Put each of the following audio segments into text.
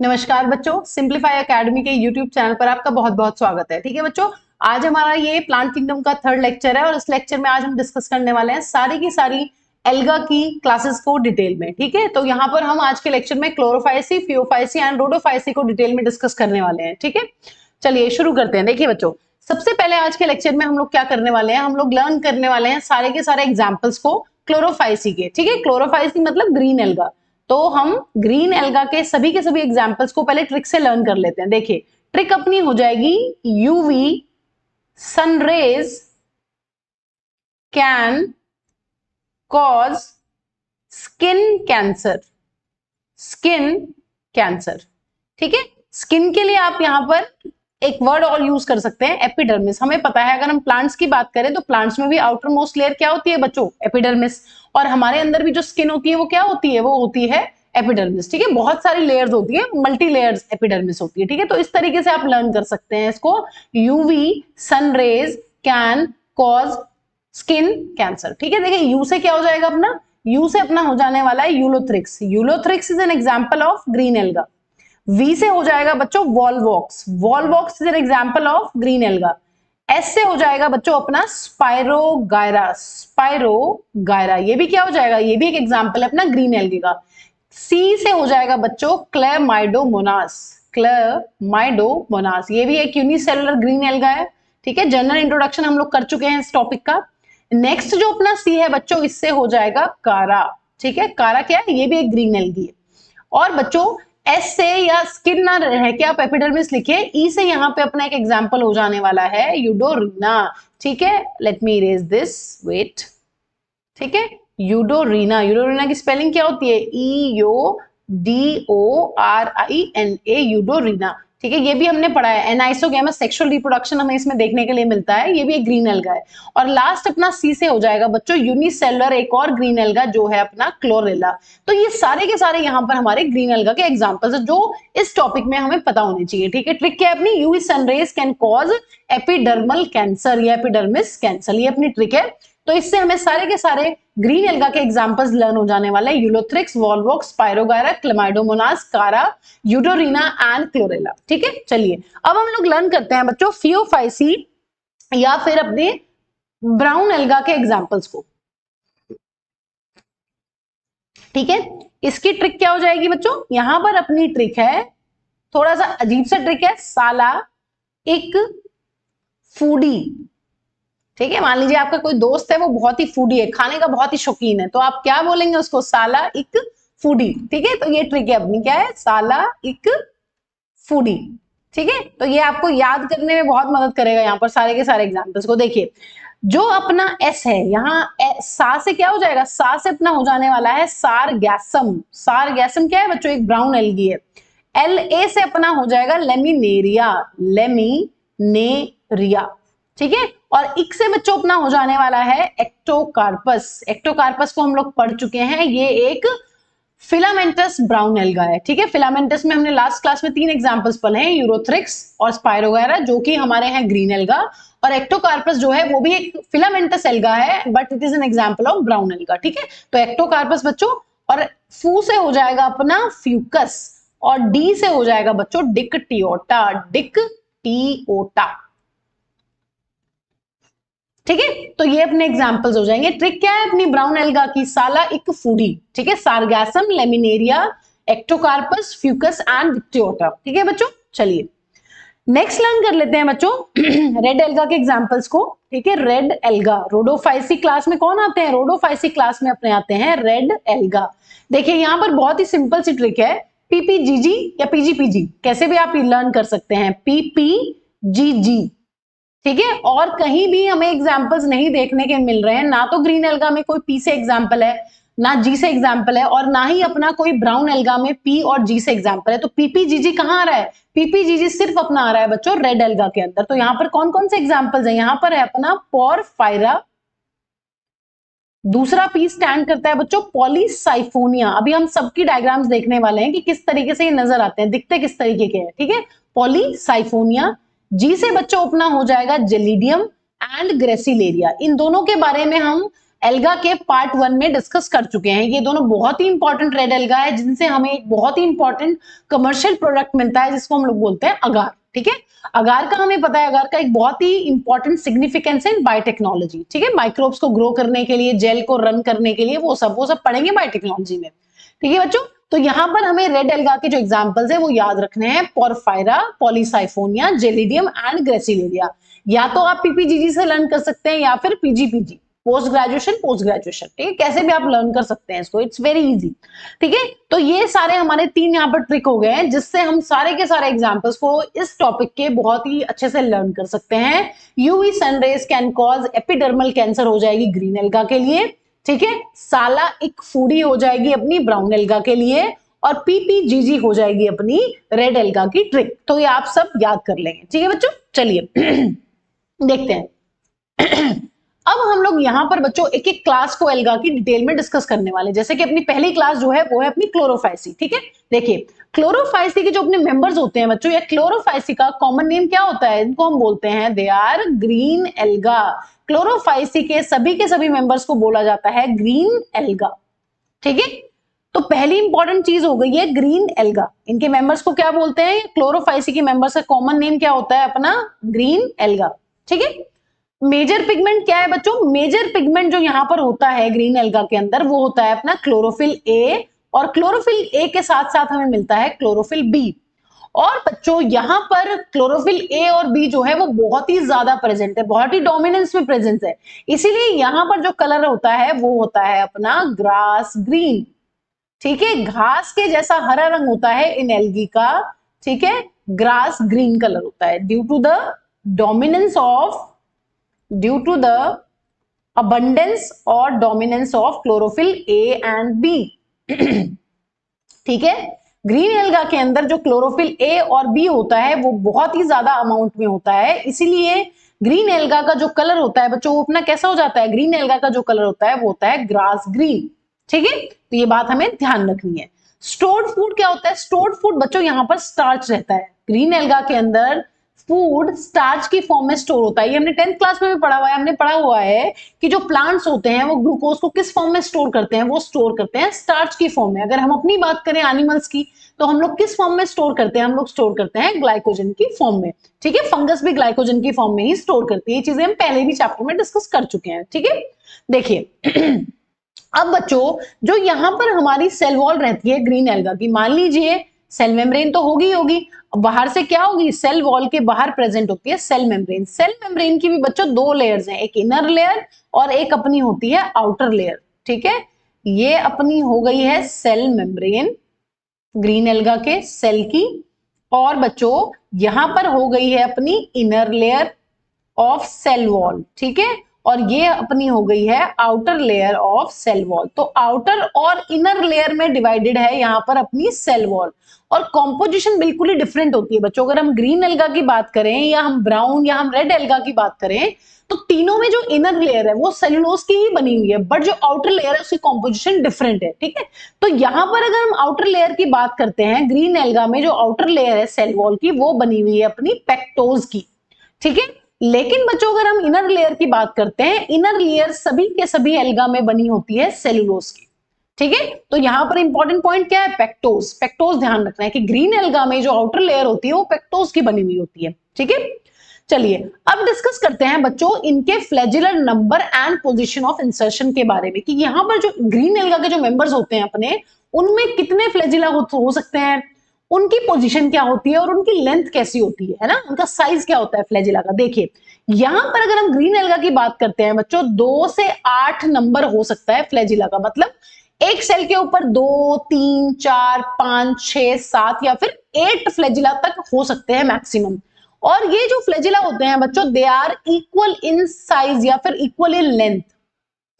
नमस्कार बच्चों, simplify academy के यूट्यूब चैनल पर आपका बहुत बहुत स्वागत है। ठीक है बच्चों, आज हमारा ये प्लांट किंगडम का थर्ड लेक्चर है और इस लेक्चर में आज हम डिस्कस करने वाले हैं सारी की सारी एल्गा की क्लासेस को डिटेल में। ठीक है, तो यहाँ पर हम आज के लेक्चर में क्लोरोफाइसी, फियोफाइसी एंड रोडोफाइसी को डिटेल में डिस्कस करने वाले हैं। ठीक है, चलिए शुरू करते हैं। देखिए बच्चों, सबसे पहले आज के लेक्चर में हम लोग क्या करने वाले हैं, हम लोग लर्न करने वाले हैं सारे के सारे एग्जाम्पल्स को क्लोरोफाइसी के। ठीक है, क्लोरोफाइसी मतलब ग्रीन एल्गा। तो हम ग्रीन एल्गा के सभी एग्जाम्पल्स को पहले ट्रिक से लर्न कर लेते हैं। देखिए ट्रिक अपनी हो जाएगी UV sun rays can cause skin cancer. Skin cancer, ठीक है। स्किन के लिए आप यहां पर एक वर्ड और यूज कर सकते हैं, एपिडर्मिस। हमें पता है अगर हम प्लांट्स की बात करें तो प्लांट्स में भी आउटर मोस्ट लेयर क्या होती है बच्चों, एपिडर्मिस। और हमारे अंदर भी जो स्किन होती है वो क्या होती है, वो होती है एपिडर्मिस। ठीक है, बहुत सारी लेयर्स होती है, मल्टी लेयर्स एपिडर्मिस होती है। ठीक है, तो इस तरीके से आप लर्न कर सकते हैं इसको, UV sun rays can cause skin cancer. ठीक है, देखिए यू से क्या हो जाएगा अपना, यू से अपना हो जाने वाला है ulothrix. Ulothrix is an example of green alga. V से हो जाएगा बच्चों volvox. Volvox is an example of green alga. S से हो जाएगा बच्चों अपना स्पाइरोगायरा। स्पाइरोगायरा ये भी क्या हो जाएगा, ये भी एक एग्जांपल है अपना ग्रीन एल्गे का। सी से हो जाएगा बच्चों क्लेमाइडोमोनास। क्लेमाइडोमोनास ये भी एक यूनिसेलुलर ग्रीन एल्गा है। ठीक है, जनरल इंट्रोडक्शन हम लोग कर चुके हैं इस टॉपिक का। नेक्स्ट जो अपना सी है बच्चों, इससे हो जाएगा कारा। ठीक है, कारा क्या है, ये भी एक ग्रीन एल्गी है। और बच्चों एस से या स्किन ना रह के आप एपिडर्मिस लिखिए। ई से यहाँ पे अपना एक एग्जांपल हो जाने वाला है यूडोरीना। ठीक है, let me erase this, wait. ठीक है, यूडोरीना। यूडोरीना की स्पेलिंग क्या होती है, EUDORINA, यूडोरीना। ठीक है, ये भी हमने पढ़ा है। एनाइसोगेमस सेक्सुअल रिप्रोडक्शन हमें इसमें देखने के लिए मिलता है, ये भी एक ग्रीन एल्गा है। और लास्ट अपना सी से हो जाएगा बच्चों यूनिसेलुलर एक और ग्रीन एल्गा जो है अपना क्लोरेला। तो ये सारे के सारे यहाँ पर हमारे ग्रीन एल्गा के एग्जांपल्स है जो इस टॉपिक में हमें पता होने चाहिए। ठीक है, ट्रिक क्या है अपनी, UV sun rays can cause epidermal cancer या एपिडर्मिस कैंसर, ये अपनी ट्रिक है। तो इससे हमें सारे के सारे ग्रीन एल्गा के एग्जांपल्स लर्न हो जाने वाले हैं, यूलोथ्रिक्स, वॉलवॉक्स, स्पाइरोगायरा, क्लेमाइडोमोनास, कारा, यूडोरीना एंड क्लोरेला। ठीक है, चलिए अब हम लोग लर्न करते हैं बच्चों फियोफाइसी या फिर अपने ब्राउन एल्गा के एग्जांपल्स को। ठीक है, इसकी ट्रिक क्या हो जाएगी बच्चों, यहां पर अपनी ट्रिक है, थोड़ा सा अजीब सा ट्रिक है, साला एक फूडी। ठीक है, मान लीजिए आपका कोई दोस्त है वो बहुत ही फूडी है, खाने का बहुत ही शौकीन है, तो आप क्या बोलेंगे उसको, साला एक फूडी। ठीक है, तो ये ट्रिक है अपनी, क्या है, साला एक फूडी। ठीक है, तो ये आपको याद करने में बहुत मदद करेगा यहाँ पर सारे के सारे एग्जाम्पल्स को। देखिए जो अपना एस है यहाँ, सा से क्या हो जाएगा, सा से अपना हो जाने वाला है सारगैसम। सारगैसम क्या है बच्चों, एक ब्राउन एल्गी है। एल ए से अपना हो जाएगा लेमिनेरिया। लेमिनेरिया, ठीक है। और इक से बच्चों अपना हो जाने वाला है एक्टोकार्पस। एक्टोकार्पस को हम लोग पढ़ चुके हैं, ये एक फिलामेंटस ब्राउन एल्गा है। ठीक है, फिलामेंटस में हमने लास्ट क्लास में 3 एग्जांपल्स पढ़े हैं, यूरोथ्रिक्स और स्पाइरोगायरा जो कि हमारे हैं ग्रीन एल्गा, और एक्टोकार्पस जो है वो भी एक फिलामेंटस एल्गा है but it is an example of brown alga. ठीक है, तो एक्टोकार्पस बच्चों, और फू से हो जाएगा अपना फ्यूकस, और डी से हो जाएगा बच्चों डिक्टियोटा। डिक्टियोटा, ठीक है, तो ये अपने एग्जांपल्स हो जाएंगे। ट्रिक क्या है अपनी ब्राउन एल्गा की, साला इक फूडी। ठीक है, Sargassum, Laminaria, Ectocarpus, Fucus and Dictyota. ठीक है बच्चों, चलिए नेक्स्ट लर्न कर लेते हैं बच्चों रेड एल्गा के एग्जांपल्स को। ठीक है, रेड एल्गा, रोडोफाइसी क्लास में कौन आते हैं, रोडोफाइसी क्लास में अपने आते हैं रेड एल्गा। देखिए यहां पर बहुत ही सिंपल सी ट्रिक है, पीपीजीजी या पीजीपीजी कैसे भी आप लर्न कर सकते हैं, पीपीजीजी। ठीक है, और कहीं भी हमें एग्जांपल्स नहीं देखने के मिल रहे हैं, ना तो ग्रीन एल्गा में कोई पी से एग्जांपल है, ना जी से एग्जांपल है, और ना ही अपना कोई ब्राउन एल्गा में पी और जी से एग्जांपल है। तो पीपीजीजी कहां आ रहा है, पीपीजीजी सिर्फ अपना आ रहा है बच्चों रेड एल्गा के अंदर। तो यहां पर कौन कौन से एग्जांपल्स हैं, यहां पर है अपना पोरफायरा, दूसरा पी स्टैंड करता है बच्चों पॉलीसाइफोनिया। अभी हम सबकी डायग्राम्स देखने वाले हैं कि किस तरीके से ये नजर आते हैं, दिखते किस तरीके के हैं। ठीक है, पॉलीसाइफोनिया। जी से बच्चों अपना हो जाएगा जेलिडियम एंड ग्रेसिलेरिया। इन दोनों के बारे में हम एल्गा के पार्ट 1 में डिस्कस कर चुके हैं। ये दोनों बहुत ही इंपॉर्टेंट रेड एल्गा है जिनसे हमें एक बहुत ही इंपॉर्टेंट कमर्शियल प्रोडक्ट मिलता है जिसको हम लोग बोलते हैं अगार। ठीक है, अगार का हमें पता है, अगार का एक बहुत ही इंपॉर्टेंट सिग्निफिकेंस है इन बायोटेक्नोलॉजी। ठीक है, माइक्रोब्स को ग्रो करने के लिए, जेल को रन करने के लिए, वो सब पढ़ेंगे बायोटेक्नोलॉजी में। ठीक है बच्चों, तो यहां पर हमें रेड एल्गा के जो एग्जांपल्स है वो याद रखने हैं, porphyra, Polysiphonia, gelidium and gracilaria. या तो आप पीपीजीजी से लर्न कर सकते हैं या फिर पीजीपीजी, पोस्ट ग्रेजुएशन। ठीक है, कैसे भी आप लर्न कर सकते हैं इसको, इट्स वेरी इजी। ठीक है, तो ये सारे हमारे 3 यहाँ पर ट्रिक हो गए हैं जिससे हम सारे के सारे एग्जांपल्स को इस टॉपिक के बहुत ही अच्छे से लर्न कर सकते हैं। UV sun rays can cause epidermal cancer हो जाएगी ग्रीन एल्गा के लिए। ठीक है, साला एक फूडी हो जाएगी अपनी ब्राउन एल्गा के लिए, और पीपीजीजी हो जाएगी अपनी रेड एल्गा की ट्रिक। तो ये आप सब याद कर लेंगे। ठीक है बच्चों, चलिए देखते हैं। अब हम लोग यहाँ पर बच्चों एक एक क्लास को एल्गा की डिटेल में डिस्कस करने वाले हैं। जैसे कि अपनी पहली क्लास जो है वो है अपनी क्लोरोफाइसी। ठीक है, देखिए क्लोरोफाइसी के जो अपने मेंबर्स होते हैं बच्चों, या क्लोरोफाइसी का कॉमन नेम क्या होता है, इनको हम बोलते हैं they are green alga. Chlorophyceae के सभी मेंबर्स को बोला जाता है ग्रीन एल्गा। ठीक है, तो पहली इंपॉर्टेंट चीज हो गई है ग्रीन एल्गा। इनके मेंबर्स को क्या बोलते हैं, क्लोरोफाइसी के मेंबर्स का कॉमन नेम क्या होता है अपना, ग्रीन एल्गा। ठीक है, मेजर पिगमेंट क्या है बच्चों, मेजर पिगमेंट जो यहां पर होता है ग्रीन एल्गा के अंदर वो होता है अपना क्लोरोफिल ए, और क्लोरोफिल ए के साथ साथ हमें मिलता है क्लोरोफिल बी। और बच्चों यहां पर क्लोरोफिल ए और बी जो है वो बहुत ही ज्यादा प्रेजेंट है, बहुत ही डोमिनेंस में प्रेजेंस है, इसीलिए यहां पर जो कलर होता है वो होता है अपना ग्रास ग्रीन। ठीक है, घास के जैसा हरा रंग होता है इन एल्गी का। ठीक है, ग्रास ग्रीन कलर होता है due to the dominance of, due to the abundance और dominance of chlorophyll a and b. ठीक है, ग्रीन एल्गा के अंदर जो क्लोरोफिल ए और बी होता है वो बहुत ही ज्यादा अमाउंट में होता है, इसीलिए ग्रीन एल्गा का जो कलर होता है बच्चों वो अपना कैसा हो जाता है, ग्रीन एल्गा का जो कलर होता है वो होता है ग्रास ग्रीन। ठीक है, तो ये बात हमें ध्यान रखनी है। स्टोर्ड फूड क्या होता है, स्टोर्ड फूड बच्चों यहां पर स्टार्च रहता है। ग्रीन एल्गा के अंदर फूड स्टार्च की फॉर्म में स्टोर होता है। ये हमने 10th क्लास में भी पढ़ा हुआ है, हमने पढ़ा हुआ है कि जो प्लांट्स होते हैं वो ग्लूकोज को किस फॉर्म में स्टोर करते हैं, वो स्टोर करते हैं स्टार्च की फॉर्म में। अगर हम अपनी बात करें एनिमल्स की, तो हम लोग किस फॉर्म में स्टोर करते हैं, हम लोग स्टोर करते हैं ग्लाइकोजन की फॉर्म में। ठीक है, फंगस भी ग्लाइकोजन की फॉर्म में ही स्टोर करती है। ये चीजें हम पहले भी चैप्टर में डिस्कस कर चुके हैं। ठीक है, देखिए अब बच्चों जो यहां पर हमारी सेल वॉल रहती है ग्रीन एल्गा की, मान लीजिए सेल मेम्ब्रेन तो होगी, बाहर से क्या होगी, सेल वॉल के बाहर प्रेजेंट होती है सेल मेम्ब्रेन। सेल मेम्ब्रेन की भी बच्चों 2 लेयर्स हैं, एक इनर लेयर और एक अपनी होती है आउटर लेयर। ठीक है, ये अपनी हो गई है सेल मेम्ब्रेन ग्रीन एल्गा के सेल की, और बच्चों यहां पर हो गई है अपनी inner layer of cell wall. ठीक है, और ये अपनी हो गई है outer layer of cell wall. तो आउटर और इनर लेयर में डिवाइडेड है यहाँ पर अपनी सेल वॉल, और कॉम्पोजिशन बिल्कुल ही डिफरेंट होती है बच्चों। अगर हम ग्रीन एल्गा की बात करें या हम ब्राउन या हम रेड एल्गा की बात करें, तो तीनों में जो इनर लेयर है वो सेलुलोज की ही बनी हुई है, बट जो आउटर लेयर है उसकी कॉम्पोजिशन डिफरेंट है। ठीक है, तो यहां पर अगर हम आउटर लेयर की बात करते हैं, ग्रीन एल्गा में जो आउटर लेयर है सेल वॉल की वो बनी हुई है अपनी पेक्टोज की। ठीक है, लेकिन बच्चों अगर हम इनर लेयर की बात करते हैं, इनर लेयर सभी के सभी एल्गा में बनी होती है सेलुलोज की। ठीक है, तो यहां पर इंपॉर्टेंट पॉइंट क्या है, पेक्टोज। पेक्टोज ध्यान रखना है कि ग्रीन एल्गा में जो आउटर लेयर होती है वो पेक्टोज की बनी हुई होती है। ठीक है, चलिए अब डिस्कस करते हैं बच्चों इनके flagellar number and position of insertion के बारे में, कि यहां पर जो ग्रीन एल्गा के जो मेंबर्स होते हैं अपने, उनमें कितने फ्लैजिला हो सकते हैं, उनकी पोजीशन क्या होती है और उनकी लेंथ कैसी होती है ना, उनका साइज क्या होता है फ्लैजिला का। देखिए यहां पर अगर हम ग्रीन एल्गा की बात करते हैं बच्चों, 2 से 8 नंबर हो सकता है फ्लैजिला का, मतलब एक सेल के ऊपर 2, 3, 4, 5, 6, 7 या फिर 8 फ्लैजिला तक हो सकते हैं मैक्सिमम। और ये जो फ्लैजिला होते हैं बच्चों, they are equal in size या फिर इक्वल इन लेंथ।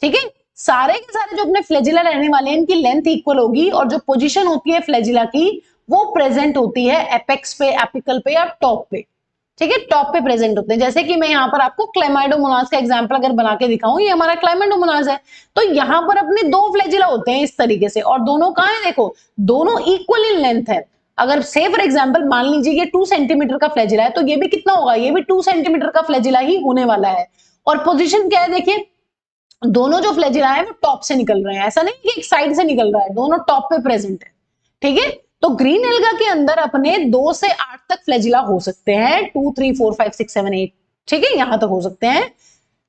ठीक है, सारे के सारे जो अपने फ्लैजिला रहने वाले हैं इनकी लेंथ इक्वल होगी, और जो पोजीशन होती है फ्लैजिला की वो प्रेजेंट होती है एपेक्स पे, एपिकल पे या टॉप पे। ठीक है, टॉप पे प्रेजेंट होते हैं। जैसे कि मैं यहाँ पर आपको क्लाइमाइडोमोनास का एग्जांपल अगर बना के दिखाऊं, ये हमारा क्लाइमाइडोमोनास है, तो यहाँ पर अपने 2 फ्लैजिला होते हैं इस तरीके से, और दोनों कहाँ है, देखो दोनों इक्वल इन लेंथ है। अगर से फॉर एग्जांपल मान लीजिए ये 2 सेंटीमीटर का फ्लैजिला है, तो ये भी कितना होगा, ये भी 2 सेंटीमीटर का फ्लैजिला ही होने वाला है। और पोजीशन क्या है देखिए, दोनों जो फ्लैजिला है वो टॉप से निकल रहे हैं, ऐसा नहीं कि एक साइड से निकल रहा है, दोनों टॉप पे प्रेजेंट है। ठीक है, तो ग्रीन एल्गा के अंदर अपने 2 से 8 तक फ्लैजिला हो सकते हैं, 2 3 4 5 6 7 8, ठीक है, यहां तक हो सकते हैं।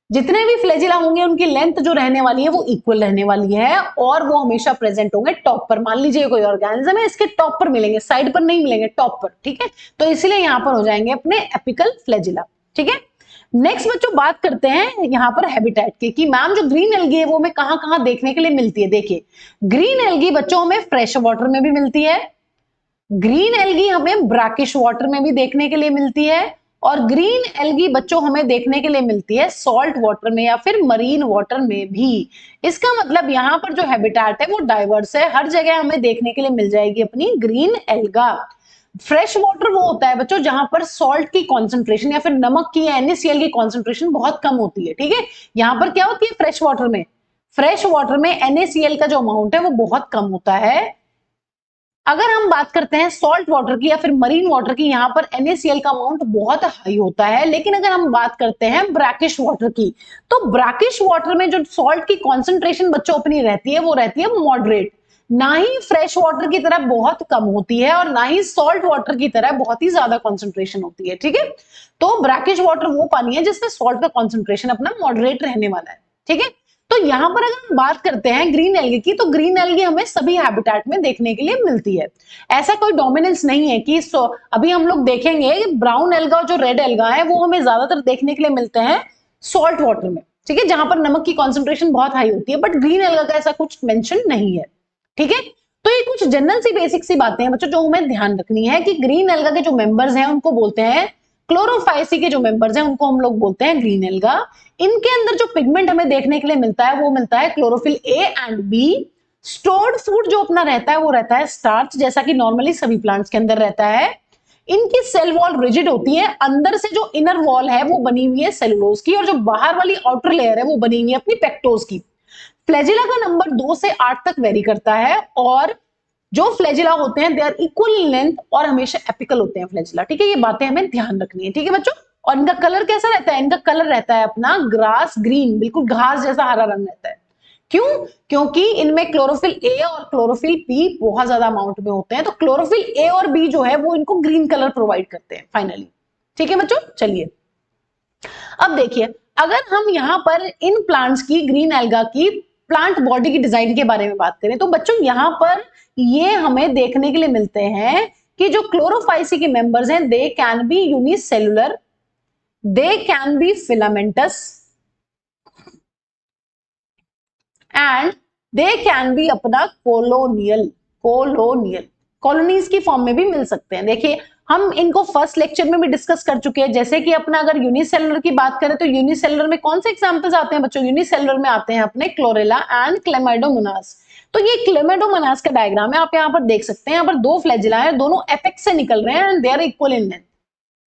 जितने भी फ्लैजिला होंगे उनकी लेंथ जो रहने वाली है वो इक्वल रहने वाली है, और वो हमेशा प्रेजेंट होंगे टॉप पर। मान लीजिए कोई ऑर्गेनिज्म है, इसके टॉप पर मिलेंगे, साइड पर नहीं मिलेंगे, टॉप पर। ठीक है, तो इसलिए यहां पर हो जाएंगे अपने एपिकल फ्लैजिला। ठीक है, नेक्स्ट बच्चों बात करते हैं यहां पर हैबिटेट की, कि मैम जो ग्रीन एल्गी है वो हमें कहां कहां देखने के लिए मिलती है। देखिए, ग्रीन एल्गी बच्चों हमें फ्रेश वाटर में भी मिलती है, ग्रीन एल्गी हमें ब्रैकिश वाटर में भी देखने के लिए मिलती है, और ग्रीन एल्गी बच्चों हमें देखने के लिए मिलती है सॉल्ट वाटर में या फिर मरीन वाटर में भी। इसका मतलब यहां पर जो हैबिटेट है वो डाइवर्स है, हर जगह हमें देखने के लिए मिल जाएगी अपनी ग्रीन एल्गा। फ्रेश वाटर वो होता है बच्चों जहां पर सॉल्ट की कॉन्सेंट्रेशन या फिर नमक की या NaCl की कॉन्सेंट्रेशन बहुत कम होती है। ठीक है, यहां पर क्या होती है फ्रेश वाटर में, फ्रेश वाटर में NaCl का जो अमाउंट है वो बहुत कम होता है। अगर हम बात करते हैं सॉल्ट वाटर की या फिर मरीन वाटर की, यहां पर NaCl का अमाउंट बहुत हाई होता है। लेकिन अगर हम बात करते हैं ब्रैकिश वाटर की, तो ब्रैकिश वाटर में जो सॉल्ट की कॉन्सेंट्रेशन बच्चों अपनी रहती है वो रहती है मॉडरेट, ना ही फ्रेश वाटर की तरह बहुत कम होती है और ना ही सॉल्ट वाटर की तरह बहुत ही ज्यादा कॉन्सेंट्रेशन होती है। ठीक है, तो ब्रैकिश वाटर वो पानी है जिसमें सॉल्ट का कॉन्सेंट्रेशन अपना मॉडरेट रहने वाला है। ठीक है, तो यहां पर अगर हम बात करते हैं ग्रीन एल्गी की, तो ग्रीन एल्गी हमें सभी हैबिटेट में देखने के लिए मिलती है, ऐसा कोई डोमिनेंस नहीं है कि अभी हम लोग देखेंगे ब्राउन एल्गा और जो रेड एल्गा है वो हमें ज्यादातर देखने के लिए मिलते हैं सॉल्ट वाटर में। ठीक है, जहां पर नमक की कॉन्सेंट्रेशन बहुत हाई होती है, बट ग्रीन एल्गा का ऐसा कुछ मेंशन नहीं है। ठीक है, तो ये कुछ जनरल सी बेसिक सी बातें हैं बच्चों जो हमें ध्यान रखनी है, कि ग्रीन एल्गा के जो मेंबर्स हैं उनको बोलते हैं क्लोरोफाइसी के जो मेंबर्स हैं उनको हम लोग बोलते हैं ग्रीन एल्गा। इनके अंदर जो पिगमेंट हमें देखने के लिए मिलता है वो मिलता है chlorophyll a and b. Stored food जो अपना रहता है वो रहता है स्टार्च, जैसा कि नॉर्मली सभी प्लांट्स के अंदर रहता है। इनकी सेल वॉल रिजिड होती है, अंदर से जो इनर वॉल है वो बनी हुई है सेलुलोज की, और जो बाहर वाली आउटर लेयर है वो बनी हुई है अपनी पेक्टोज की। फ्लैजिला का नंबर 2 से 8 तक वेरी करता है, और जो फ्लैजिला होते हैं they are equal in length और हमेशा एपिकल होते हैं फ्लैजिला। ठीक है, ये बातें हमें ध्यान रखनी है। ठीक है बच्चों, और इनका कलर कैसा रहता है, इनका कलर रहता है अपना ग्रास ग्रीन, बिल्कुल घास जैसा हरा रंग रहता है। क्यों? क्योंकि इनमें क्लोरोफिल ए और क्लोरोफिल बी बहुत ज्यादा अमाउंट में होते हैं, तो क्लोरोफिल ए और बी जो है वो इनको ग्रीन कलर प्रोवाइड करते हैं फाइनली। ठीक है बच्चों, चलिए अब देखिए, अगर हम यहां पर इन प्लांट्स की ग्रीन एल्गा की प्लांट बॉडी की डिजाइन के बारे में बात करें, तो बच्चों यहां पर ये हमें देखने के लिए मिलते हैं कि जो क्लोरोफाइसी के मेंबर्स हैं दे can B unicellular, they can B filamentous and they can B अपना कॉलोनियल कॉलोनीज की फॉर्म में भी मिल सकते हैं। देखिए, हम इनको फर्स्ट लेक्चर में भी डिस्कस कर चुके हैं, जैसे कि अपना अगर यूनिसेलुलर की बात करें तो यूनिसेलुलर में कौन से एग्जांपल्स आते हैं बच्चों, यूनिसेलुलर में आते हैं अपने क्लोरेला एंड क्लेमाइडोमोनास। तो ये क्लेमाइडोमोनास का डायग्राम है, आप यहाँ पर देख सकते हैं, यहाँ पर 2 फ्लैजिला है, दोनों एपेक्स से निकल रहे हैं and they are equal in length.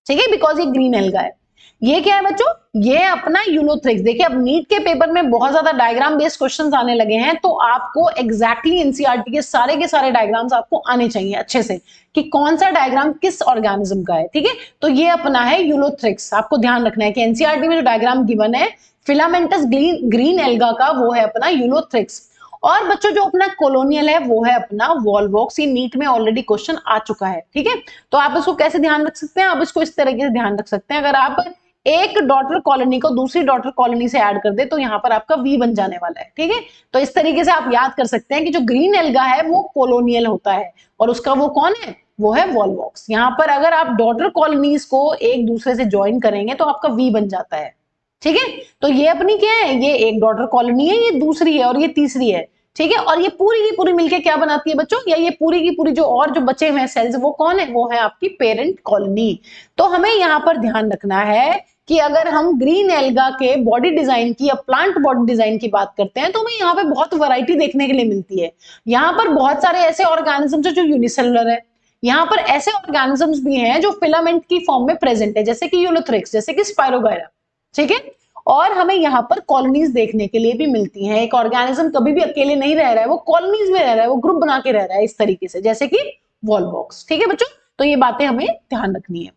ठीक है, बिकॉज ये ग्रीन एल्गा है। ये क्या है बच्चों, ये अपना यूलोथ्रिक्स। देखिए, अब नीट के पेपर में बहुत ज्यादा डायग्राम बेस्ड क्वेश्चंस आने लगे हैं, तो आपको एग्जैक्टली एनसीईआरटी के सारे डायग्राम्स आपको आने चाहिए अच्छे से, कि कौन सा डायग्राम किस ऑर्गेनिज्म का है। ठीक है, तो ये अपना है यूलोथ्रिक्स। आपको ध्यान रखना है कि एनसीईआरटी में जो डायग्राम गिवन है फिलामेंटस ग्रीन एल्गा का, वो है अपना यूलोथ्रिक्स। और बच्चों जो अपना कॉलोनियल है वो है अपना वॉलवॉक्स। ये नीट में ऑलरेडी क्वेश्चन आ चुका है। ठीक है, तो आप इसको कैसे ध्यान रख सकते हैं, आप इसको इस तरीके से ध्यान रख सकते हैं, अगर आप एक डॉटर कॉलोनी को दूसरी डॉटर कॉलोनी से ऐड कर दे तो यहां पर आपका वी बन जाने वाला है। ठीक है, तो इस तरीके से आप याद कर सकते हैं कि जो ग्रीन एल्गा है वो कॉलोनियल होता है, और उसका वो कौन है, वो है वॉलवॉक्स। यहां पर अगर आप डॉटर कॉलोनीज को एक दूसरे से ज्वाइन करेंगे तो आपका वी बन जाता है। ठीक है, तो ये अपनी क्या है, ये एक डॉटर कॉलोनी है, ये दूसरी है और ये तीसरी है। ठीक है, और ये पूरी की पूरी मिलके क्या बनाती है बच्चों, या ये पूरी की पूरी जो और जो बचे हुए सेल्स वो कौन है, वो है आपकी पेरेंट कॉलोनी। तो हमें यहां पर ध्यान रखना है कि अगर हम ग्रीन एल्गा के बॉडी डिजाइन की या प्लांट बॉडी डिजाइन की बात करते हैं तो हमें यहाँ पे बहुत वैरायटी देखने के लिए मिलती है। यहाँ पर बहुत सारे ऐसे ऑर्गेनिजम्स जो यूनिसेलुलर है, यहाँ पर ऐसे ऑर्गेनिजम्स भी हैं जो फिलामेंट की फॉर्म में प्रेजेंट है, जैसे कि यूलोथ्रिक्स, जैसे कि स्पाइरोगायरा। ठीक है, और हमें यहाँ पर कॉलोनीज देखने के लिए भी मिलती हैं। एक ऑर्गेनिज्म कभी भी अकेले नहीं रह रहा है, वो कॉलोनीज में रह रहा है, वो ग्रुप बना के रह रहा है इस तरीके से, जैसे कि वॉलवॉक्स। ठीक है बच्चों, तो ये बातें हमें ध्यान रखनी है।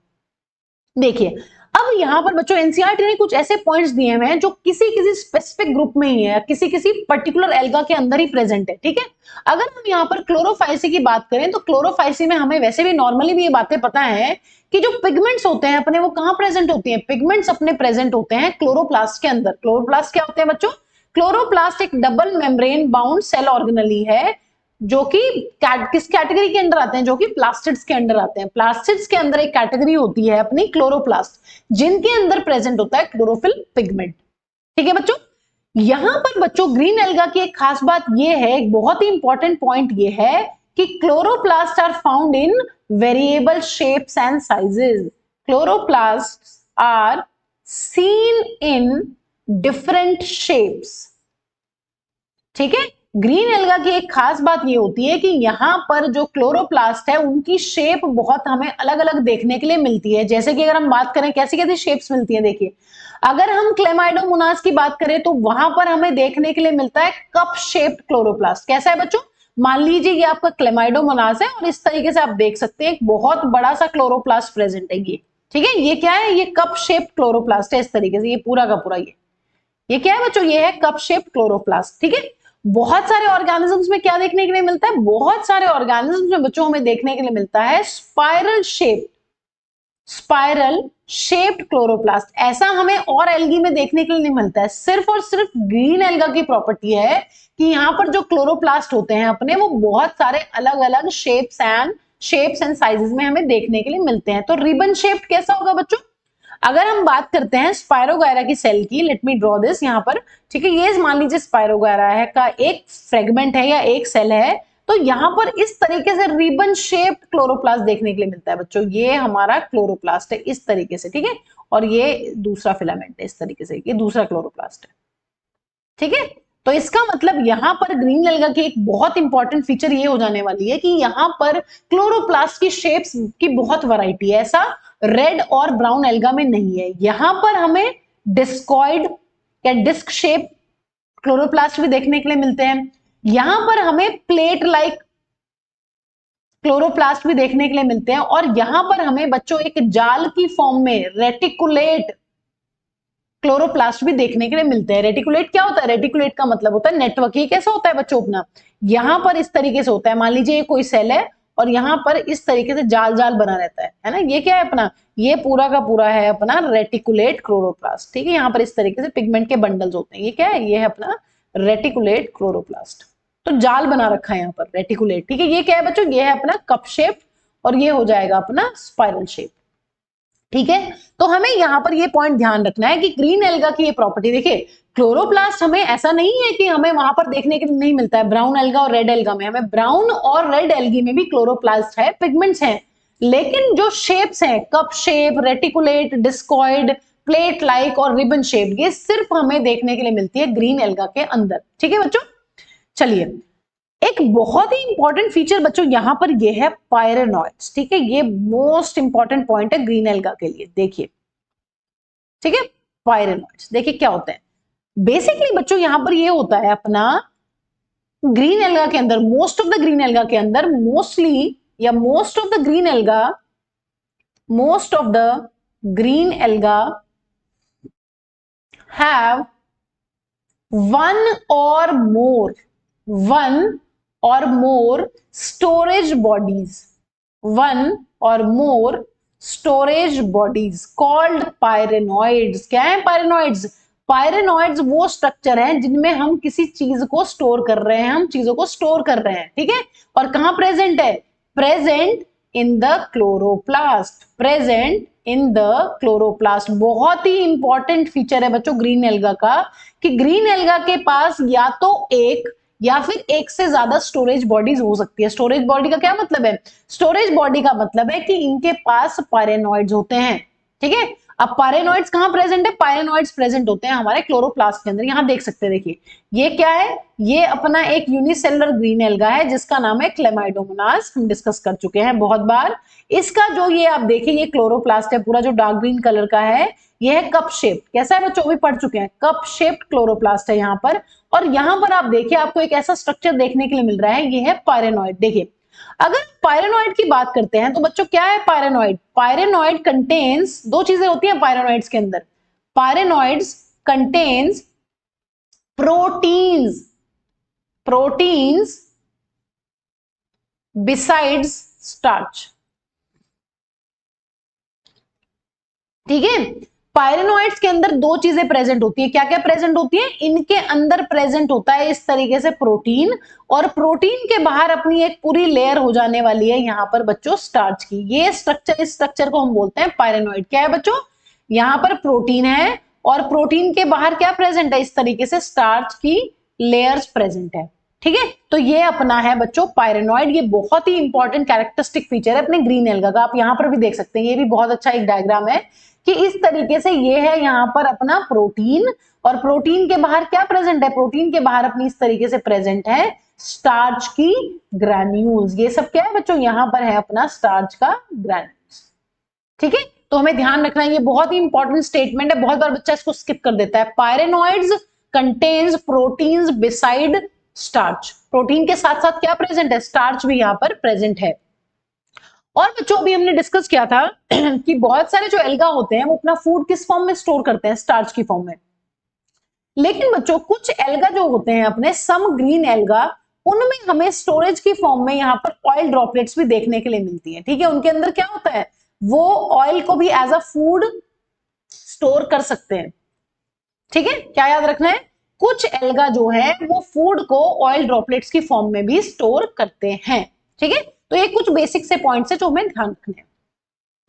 देखिए, अब यहाँ पर बच्चों एनसीईआरटी ने कुछ ऐसे पॉइंट्स दिए हुए हैं जो किसी किसी स्पेसिफिक ग्रुप में ही है, किसी किसी पर्टिकुलर एल्गा के अंदर ही प्रेजेंट है, ठीक है। अगर हम यहाँ पर क्लोरोफाइसी की बात करें तो क्लोरोफाइसी में हमें वैसे भी नॉर्मली भी ये बातें पता है कि जो पिगमेंट्स होते हैं अपने वो कहाँ प्रेजेंट होती हैं, पिगमेंट्स अपने प्रेजेंट होते हैं क्लोरोप्लास्ट के अंदर। क्लोरोप्लास्ट क्या होते हैं बच्चों? क्लोरोप्लास्ट एक double membrane bound cell organelle है जो कि किस कैटेगरी के अंदर आते हैं? जो कि प्लास्टिड्स के अंदर आते हैं। प्लास्टिड्स के अंदर एक कैटेगरी होती है अपनी क्लोरोप्लास्ट, जिनके अंदर प्रेजेंट होता है क्लोरोफिल पिगमेंट, ठीक है बच्चों। यहां पर बच्चों ग्रीन एल्गा की एक खास बात यह है, एक बहुत ही इंपॉर्टेंट पॉइंट यह है कि chloroplast are found in variable shapes and sizes. Chloroplast are seen in different shapes, ठीक है। ग्रीन एल्गा की एक खास बात ये होती है कि यहाँ पर जो क्लोरोप्लास्ट है उनकी शेप बहुत हमें अलग अलग देखने के लिए मिलती है। जैसे कि अगर हम बात करें कैसी कैसी शेप्स मिलती है, देखिए अगर हम क्लेमाइडोमोनास की बात करें तो वहां पर हमें देखने के लिए मिलता है कप शेप्ड क्लोरोप्लास्ट। कैसा है बच्चों? मान लीजिए ये आपका क्लेमाइडोमोनास है और इस तरीके से आप देख सकते हैं एक बहुत बड़ा सा क्लोरोप्लास्ट प्रेजेंट है ये, ठीक है। ये क्या है? ये कप शेप्ड क्लोरोप्लास्ट है इस तरीके से, ये पूरा का पूरा ये क्या है बच्चों? ये है कप शेप्ड क्लोरोप्लास्ट, ठीक है। बहुत सारे ऑर्गेनिजम्स में क्या देखने के लिए मिलता है? बहुत सारे ऑर्गेनिजम्स में बच्चों हमें देखने के लिए मिलता है स्पाइरल शेप्ड क्लोरोप्लास्ट। ऐसा हमें और एल्गी में देखने के लिए नहीं मिलता है। सिर्फ और सिर्फ ग्रीन एल्गा की प्रॉपर्टी है कि यहाँ पर जो क्लोरोप्लास्ट होते हैं अपने वो बहुत सारे अलग अलग शेप्स एंड साइजेस में हमें देखने के लिए मिलते हैं। तो रिबन शेप्ड कैसा होगा बच्चों? अगर हम बात करते हैं स्पायरोगायरा की सेल की, लेट मी ड्रॉ दिस यहाँ पर, ठीक है। ये मान लीजिए स्पायरोगायरा है का एक फ्रेगमेंट है या एक सेल है, तो यहाँ पर इस तरीके से रिबन शेप्ड क्लोरोप्लास्ट देखने के लिए मिलता है बच्चों। ये हमारा क्लोरोप्लास्ट है इस तरीके से, ठीक है। और ये दूसरा फिलामेंट है इस तरीके से, ये दूसरा क्लोरोप्लास्ट है, ठीक है। तो इसका मतलब यहाँ पर ग्रीन एल्गा की एक बहुत इंपॉर्टेंट फीचर ये हो जाने वाली है कि यहाँ पर क्लोरोप्लास्ट की शेप्स की बहुत वैरायटी है। ऐसा रेड और ब्राउन एल्गा में नहीं है। यहां पर हमें डिस्कॉइड या डिस्क शेप क्लोरोप्लास्ट भी देखने के लिए मिलते हैं। यहां पर हमें प्लेट लाइक क्लोरोप्लास्ट भी देखने के लिए मिलते हैं। और यहां पर हमें बच्चों एक जाल की फॉर्म में रेटिकुलेट क्लोरोप्लास्ट भी देखने के लिए मिलते हैं। रेटिकुलेट क्या होता है? रेटिकुलेट का मतलब होता है नेटवर्क। ये कैसा होता है बच्चों अपना? यहां पर इस तरीके से होता है, मान लीजिए कोई सेल है और यहाँ पर इस तरीके से जाल जाल बना रहता है ना। ये क्या है अपना? ये पूरा का पूरा है अपना रेटिकुलेट क्लोरोप्लास्ट, ठीक है। यहाँ पर इस तरीके से पिगमेंट के बंडल्स होते हैं। ये क्या है? ये है अपना रेटिकुलेट क्लोरोप्लास्ट। तो जाल बना रखा है यहाँ पर रेटिकुलेट, ठीक है। ये क्या है बच्चों? ये है अपना कप शेप और ये हो जाएगा अपना स्पाइरल शेप, ठीक है। तो हमें यहाँ पर ये पॉइंट ध्यान रखना है कि ग्रीन एल्गा की ये प्रॉपर्टी, देखिए क्लोरोप्लास्ट हमें ऐसा नहीं है कि हमें वहां पर देखने के लिए नहीं मिलता है। ब्राउन एल्गा और रेड एल्गा में, हमें ब्राउन और रेड एल्गी में भी क्लोरोप्लास्ट है, पिगमेंट्स हैं, लेकिन जो शेप्स हैं cup shape, reticulate, discoid, plate like और रिबन शेप, ये सिर्फ हमें देखने के लिए मिलती है ग्रीन एल्गा के अंदर, ठीक है बच्चों। चलिए एक बहुत ही इंपॉर्टेंट फीचर बच्चों यहां पर ये है पायरेनॉइड्स, ठीक है। ये मोस्ट इंपॉर्टेंट पॉइंट है ग्रीन एल्गा के लिए, देखिए, ठीक है। पायरेनॉइड्स देखिए क्या होते हैं बेसिकली बच्चों। यहां पर ये होता है अपना ग्रीन एल्गा के अंदर, most of the green alga के अंदर, मोस्टली या most of the green alga have one or more storage bodies called pyrenoids। क्या है पायरेनॉइड्स? पायरेनॉइड्स वो स्ट्रक्चर हैं जिनमें हम किसी चीज को स्टोर कर रहे हैं, हम चीजों को स्टोर कर रहे हैं, ठीक है। और कहां प्रेजेंट है? Present in the chloroplast, present in the chloroplast. बहुत ही इंपॉर्टेंट फीचर है बच्चों ग्रीन एल्गा का कि ग्रीन एल्गा के पास या तो एक या फिर एक से ज्यादा स्टोरेज बॉडीज हो सकती है। स्टोरेज बॉडी का क्या मतलब है? स्टोरेज बॉडी का मतलब है कि इनके पास पायरेनॉइड्स होते हैं, ठीक है। अब पायरेनॉइड्स कहां प्रेजेंट है? पायरेनॉइड्स प्रेजेंट होते हैं हमारे क्लोरोप्लास्ट के अंदर। यहां देख सकते हैं, देखिए ये क्या है? ये अपना एक यूनिसेलुलर ग्रीन एल्गा है जिसका नाम है क्लेमाइडोमोनास। हम डिस्कस कर चुके हैं बहुत बार इसका। जो ये आप देखिए ये क्लोरोप्लास्ट है पूरा, जो डार्क ग्रीन कलर का है, ये है कप शेप। कैसा है बच्चों? भी पढ़ चुके हैं, कप शेप्ड क्लोरोप्लास्ट है यहाँ पर। और यहाँ पर आप देखिए आपको एक ऐसा स्ट्रक्चर देखने के लिए मिल रहा है, ये है पायरेनॉइड। देखिए अगर पायरेनॉइड की बात करते हैं तो बच्चों क्या है पायरेनॉइड? पायरेनॉइड कंटेन्स, दो चीजें होती हैं पायरेनॉइड्स के अंदर, pyrenoids contains proteins, proteins besides starch. ठीक है, पायरेनॉइड्स के अंदर दो चीजें प्रेजेंट होती है, क्या क्या प्रेजेंट होती है? इनके अंदर प्रेजेंट होता है इस तरीके से प्रोटीन, और प्रोटीन के बाहर अपनी एक पूरी लेयर हो जाने वाली है यहां पर बच्चों स्टार्च की। ये स्ट्रक्चर, इस स्ट्रक्चर को हम बोलते हैं पायरेनॉइड। क्या है बच्चों? यहां पर प्रोटीन है और प्रोटीन के बाहर क्या प्रेजेंट है? इस तरीके से स्टार्च की लेयर्स प्रेजेंट है। ठीक है, तो ये अपना है बच्चों पायरेनॉइड। ये बहुत ही इंपॉर्टेंट कैरेक्टरिस्टिक फीचर है अपने ग्रीन एल्गा का। आप यहां पर भी देख सकते हैं, ये भी बहुत अच्छा एक डायग्राम है कि इस तरीके से ये है यहां पर अपना प्रोटीन, और प्रोटीन के बाहर क्या प्रेजेंट है? प्रोटीन के बाहर अपनी इस तरीके से प्रेजेंट है स्टार्च की ग्रैन्यूल्स। ये सब क्या है बच्चों? यहां पर है अपना स्टार्च का ग्रैन्यूल्स। ठीक है, तो हमें ध्यान रखना है, ये बहुत ही इंपॉर्टेंट स्टेटमेंट है, बहुत बार बच्चा इसको स्किप कर देता है। Pyrenoids contains proteins beside starch. Protein के साथ साथ क्या प्रेजेंट है? स्टार्च भी यहां पर प्रेजेंट है। और बच्चों अभी हमने डिस्कस किया था कि बहुत सारे जो एल्गा होते हैं वो अपना फूड किस फॉर्म में स्टोर करते हैं? स्टार्च की फॉर्म में। लेकिन बच्चों कुछ एल्गा जो होते हैं अपने, सम ग्रीन एल्गा, उनमें हमें स्टोरेज की फॉर्म में यहां पर ऑयल ड्रॉपलेट्स भी देखने के लिए मिलती है। ठीक है, उनके अंदर क्या होता है? वो ऑयल को भी एज अ फूड स्टोर कर सकते हैं। ठीक है, क्या याद रखना है? कुछ एल्गा जो है वो फूड को ऑयल ड्रॉपलेट्स की फॉर्म में भी स्टोर करते हैं। ठीक है, तो ये कुछ बेसिक से पॉइंट्स है जो हमें ध्यान रखने हैं।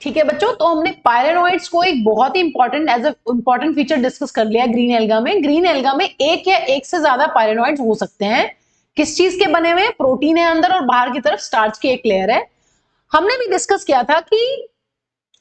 ठीक है बच्चों, तो हमने पायरेनॉइड्स को एक बहुत ही important as important feature discuss कर लिया ग्रीन एल्गा में। ग्रीन एल्गा में एक या एक से ज्यादा पायरेनॉइड्स हो सकते हैं। किस चीज के बने हुए? प्रोटीन है अंदर और बाहर की तरफ स्टार्च की एक लेयर है। हमने भी डिस्कस किया था कि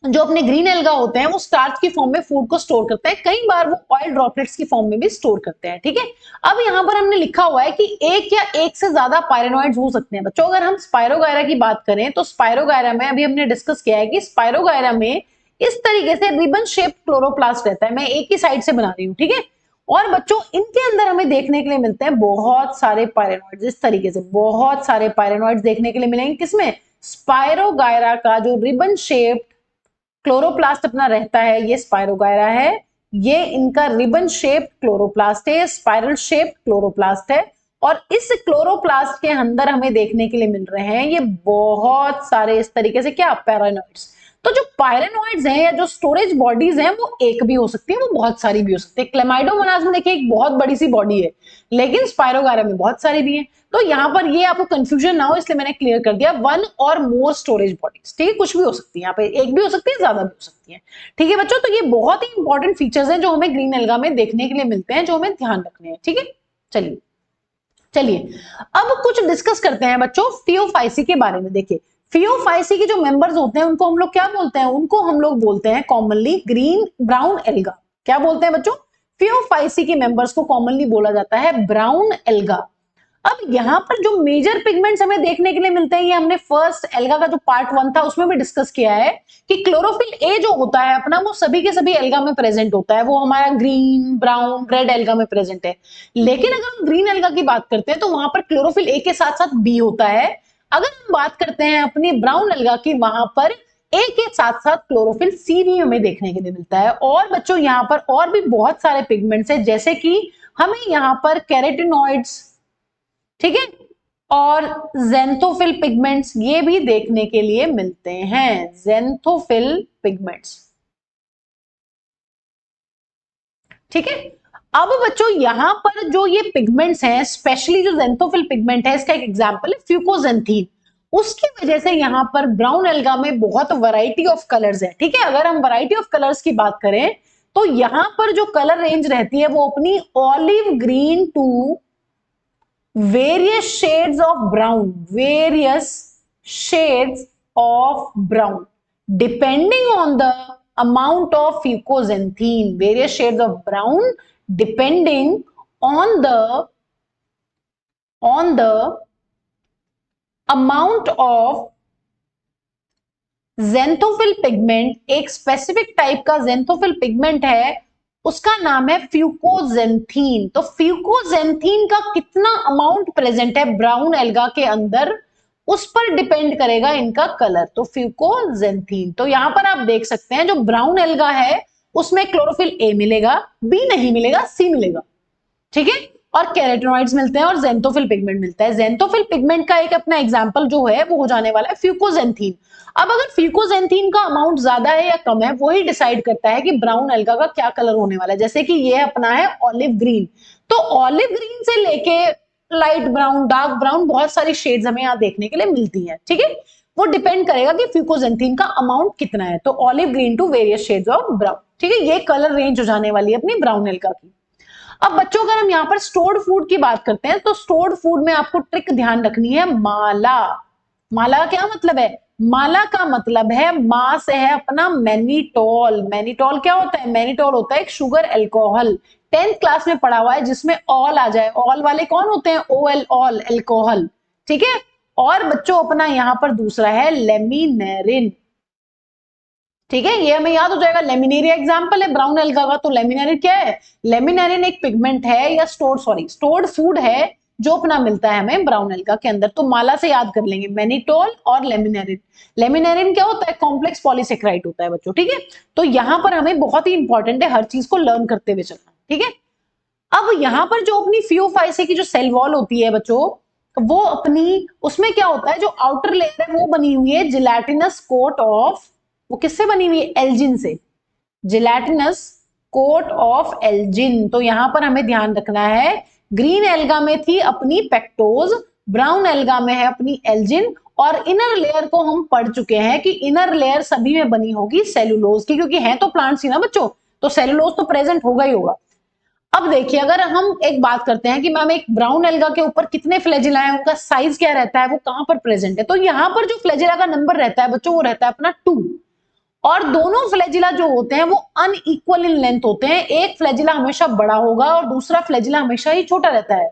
जो अपने ग्रीन एल्गा होते हैं वो स्टार्च की फॉर्म में फूड को स्टोर करते हैं, कई बार वो ऑयल ड्रॉपलेट्स की फॉर्म में भी स्टोर करते हैं। ठीक है, अब यहां पर हमने लिखा हुआ है कि एक या एक से ज्यादा पायरेनॉइड्स हो सकते हैं। बच्चों अगर हम स्पायरोगायरा की बात करें तो स्पायरोगायरा में अभी हमने डिस्कस किया है कि स्पायरोगायरा में इस तरीके से रिबन शेप्ड क्लोरोप्लास्ट रहता है। मैं एक ही साइड से बना रही हूँ। ठीक है, और बच्चों इनके अंदर हमें देखने के लिए मिलते हैं बहुत सारे पायरेनॉइड्स। इस तरीके से बहुत सारे पायरेनॉइड्स देखने के लिए मिलेंगे। किसमें? स्पायरोगायरा का जो रिबन शेप्ड क्लोरोप्लास्ट अपना रहता है, ये स्पायरोगायरा है। ये इनका रिबन शेप्ड क्लोरोप्लास्ट है, स्पाइरल शेप्ड क्लोरोप्लास्ट है। और इस क्लोरोप्लास्ट के अंदर हमें देखने के लिए मिल रहे हैं ये बहुत सारे इस तरीके से क्या पायरेनॉइड्स। तो जो पायरेनॉइड्स हैं या जो स्टोरेज बॉडीज हैं वो एक भी हो सकती है, वो बहुत सारी भी हो सकती है। क्लेमाइडोमोनास में देखिए एक बहुत बड़ी सी बॉडी है, लेकिन स्पायरोगायरा में बहुत सारी भी हैं। तो यहां पर ये आपको कंफ्यूजन ना हो इसलिए मैंने क्लियर कर दिया, वन और मोर स्टोरेज बॉडीज। ठीक है, कुछ भी हो सकती है, यहाँ पे एक भी हो सकती है, ज्यादा भी हो सकती है। ठीक है बच्चों, तो ये बहुत ही इंपॉर्टेंट फीचर्स हैं जो हमें ग्रीन एल्गा में देखने के लिए मिलते हैं, जो हमें ध्यान रखने हैं। ठीक है, चलिए चलिए अब कुछ डिस्कस करते हैं बच्चों फियोफाइसी के बारे में। देखिए फियोफाइसी के जो मेंबर्स होते हैं उनको हम लोग क्या बोलते हैं? उनको हम लोग बोलते हैं कॉमनली ग्रीन ब्राउन एल्गा। क्या बोलते हैं बच्चों? फियोफाइसी के मेंबर्स को कॉमनली बोला जाता है ब्राउन एल्गा। अब यहां पर जो मेजर पिगमेंट्स हमें देखने के लिए मिलते हैं, ये हमने फर्स्ट एल्गा का जो पार्ट 1 था उसमें भी डिस्कस किया है कि क्लोरोफिल ए जो होता है अपना वो सभी के सभी एल्गा में प्रेजेंट होता है। वो हमारा ग्रीन ब्राउन रेड एल्गा में प्रेजेंट है। लेकिन अगर हम ग्रीन एल्गा की बात करते हैं तो वहां पर क्लोरोफिल ए के साथ साथ बी होता है। अगर हम बात करते हैं अपनी ब्राउन एल्गा की, वहां पर ए के साथ साथ क्लोरोफिल सी भी हमें देखने के लिए मिलता है। और बच्चों यहां पर और भी बहुत सारे पिगमेंट्स हैं, जैसे कि हमें यहां पर कैरोटिनॉइड्स, ठीक है, और ज़ेंथोफिल पिगमेंट्स ये भी देखने के लिए मिलते हैं। ज़ेंथोफिल पिगमेंट्स, ठीक है। अब बच्चों यहां पर जो ये पिगमेंट्स हैं, स्पेशली जो ज़ेंथोफिल पिगमेंट है, इसका एक एग्जांपल है फ्यूकोजेंथीन। उसकी वजह से यहां पर ब्राउन एल्गा में बहुत वैरायटी ऑफ कलर्स है। ठीक है, अगर हम वैरायटी ऑफ कलर्स की बात करें तो यहां पर जो कलर रेंज रहती है वो अपनी olive green to various shades of brown, various shades of brown depending on the amount of fucoxanthin, various shades of brown depending on the amount of xanthophyll pigment. एक स्पेसिफिक टाइप का xanthophyll pigment है, उसका नाम है फ्यूकोजेंथीन। तो फ्यूकोजेंथीन का कितना amount present है ब्राउन एल्गा के अंदर, उस पर डिपेंड करेगा इनका कलर। तो फ्यूकोजेंथीन, तो यहां पर आप देख सकते हैं जो ब्राउन एल्गा है उसमें क्लोरोफिल ए मिलेगा, बी नहीं मिलेगा, सी मिलेगा, ठीक है, और कैरोटीनॉइड्स मिलते हैं और जेंथोफिल पिगमेंट मिलता है। जेंथोफिल पिगमेंट का एक अपना एग्जांपल जो है वो हो जाने वाला है फ्यूकोजेंथीन। अब अगर फ्यूकोजेंथीन का अमाउंट ज्यादा है या कम है वही डिसाइड करता है कि ब्राउन एल्गा का क्या कलर होने वाला है। जैसे कि ये अपना है ऑलिव ग्रीन, तो ऑलिव ग्रीन से लेके लाइट ब्राउन, डार्क ब्राउन, बहुत सारी शेड्स हमें यहाँ देखने के लिए मिलती है, ठीक है। वो डिपेंड करेगा कि फ्यूकोजेंथीन का अमाउंट कितना है। तो olive green to various shades of brown, ठीक है, ये कलर रेंज हो जाने वाली है अपनी ब्राउन एल्गा की। अब बच्चों अगर हम यहाँ पर स्टोर्ड फूड की बात करते हैं तो स्टोर्ड फूड में आपको ट्रिक ध्यान रखनी है, माला। माला का क्या मतलब है? माला का मतलब है मां से है अपना मैनिटोल। मैनिटोल क्या होता है? मैनिटोल होता है एक शुगर अल्कोहल, 10th क्लास में पढ़ा हुआ है, जिसमें ऑल आ जाए। ऑल वाले कौन होते हैं? OL, ऑल अल्कोहल, ठीक है। और बच्चों अपना यहाँ पर दूसरा है लेमिनेरिन, ठीक है, ये हमें याद हो जाएगा। लेमिनेरिया एग्जांपल है ब्राउन एल्गा का। तो लेमिनेरिन क्या है? लेमिनेरिन एक पिगमेंट है या स्टोर्ड फूड है जो अपना मिलता है हमें ब्राउन एल्गा के अंदर। तो माला से याद कर लेंगे मैनिटोल और लेमिनेरिन। लेमिनेरिन क्या होता है? कॉम्प्लेक्स पॉलीसेकेराइड होता है बच्चों, ठीक है। तो यहां पर हमें बहुत ही इंपॉर्टेंट है हर चीज को लर्न करते हुए चलना, ठीक है। अब यहां पर जो अपनी फियोफाइसे की जो सेल वॉल होती है बच्चों, वो अपनी उसमें क्या होता है, जो आउटर लेयर है वो बनी हुई है जिलेटिनस कोट ऑफ, वो किससे बनी हुई है? एल्जिन से, जिलेटिनस कोट ऑफ एल्जिन। तो यहां पर हमें ध्यान रखना है, ग्रीन एल्गा में थी अपनी पेक्टोज, ब्राउन एल्गा में है अपनी एल्जिन। और इनर लेयर को हम पढ़ चुके हैं कि इनर लेयर सभी में बनी होगी सेलुलोज की, क्योंकि है तो प्लांट्स ही ना बच्चों, तो सेलुलोज तो प्रेजेंट होगा ही होगा। अब देखिए अगर हम एक बात करते हैं कि मैम एक ब्राउन एल्गा के ऊपर कितने फ्लैजिला हैं, उनका साइज क्या रहता है, वो कहां पर प्रेजेंट है, तो यहां पर जो फ्लैजिला का नंबर रहता है बच्चों वो रहता है अपना 2। और दोनों फ्लैजिला जो होते हैं वो अनइक्वल इन लेंथ होते हैं, एक फ्लैजिला हमेशा बड़ा होगा और दूसरा फ्लैजिला हमेशा ही छोटा रहता है।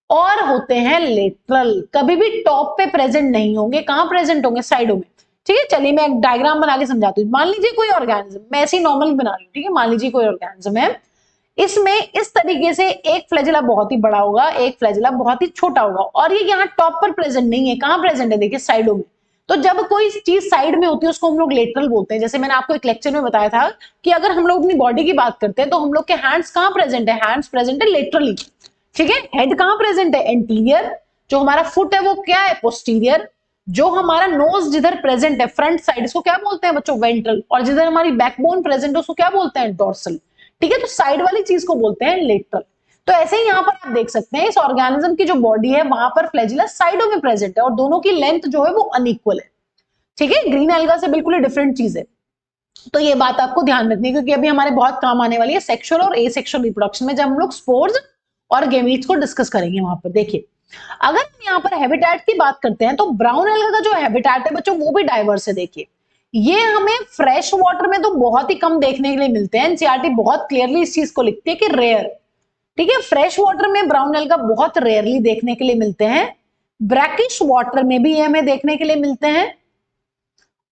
और होते हैं लेटरल, कभी भी टॉप पे प्रेजेंट नहीं होंगे, कहां प्रेजेंट होंगे? साइडों में, ठीक है। चलिए मैं एक डायग्राम बना के समझाती हूँ। मान लीजिए कोई ऑर्गेनिज्म, मैं ऐसे ही नॉर्मल बना रही हूँ, ठीक है। मान लीजिए कोई ऑर्गेनिज्म है, इसमें इस तरीके से एक फ्लैजिला बहुत ही बड़ा होगा, एक फ्लैजिला बहुत ही छोटा होगा, और ये यहाँ टॉप पर प्रेजेंट नहीं है, कहां प्रेजेंट है? देखिए साइडों में। तो जब कोई चीज साइड में होती है उसको हम लोग लेटरल बोलते हैं। जैसे मैंने आपको एक लेक्चर में बताया था कि अगर हम लोग अपनी बॉडी की बात करते हैं तो हम लोग के हैंड्स कहां प्रेजेंट है? हैंड्स प्रेजेंट है लेटरली, ठीक है। हेड कहां प्रेजेंट है? एंटीरियर। जो हमारा फुट है वो क्या है? पोस्टीरियर। जो हमारा नोज जिधर प्रेजेंट है फ्रंट साइड, इसको क्या बोलते हैं बच्चों? वेंट्रल। और जिधर हमारी बैकबोन प्रेजेंट है उसको क्या बोलते हैं? डोर्सल, ठीक है। तो साइड वाली चीज को बोलते हैं लेटरल। तो ऐसे ही यहां पर आप देख सकते हैं इस ऑर्गेनिज्म की जो बॉडी है वहां पर फ्लैजिला साइडों में प्रेजेंट है और दोनों की लेंथ जो है वो अनइक्वल है, ठीक है। ग्रीन एल्गा से बिल्कुल डिफरेंट चीज है। तो ये बात आपको ध्यान रखनी है क्योंकि अभी हमारे बहुत काम आने वाली है सेक्सुअल और एसेक्सुअल रिप्रोडक्शन में, जब हम लोग स्पोर्स और गेमीट्स को डिस्कस करेंगे वहां पर। देखिए अगर हम यहाँ पर हैबिटेट की बात करते हैं तो ब्राउन एल्गा का जो हैबिटेट है बच्चों वो भी डाइवर्स है। देखिए ये हमें फ्रेश वाटर में तो बहुत ही कम देखने के लिए मिलते हैं, एनसीईआरटी बहुत क्लियरली इस चीज को लिखती है कि रेयर, ठीक है। फ्रेश वाटर में ब्राउन एल्गा बहुत रेयरली देखने के लिए मिलते हैं, ब्रैकिश वाटर में भी ये हमें देखने के लिए मिलते हैं,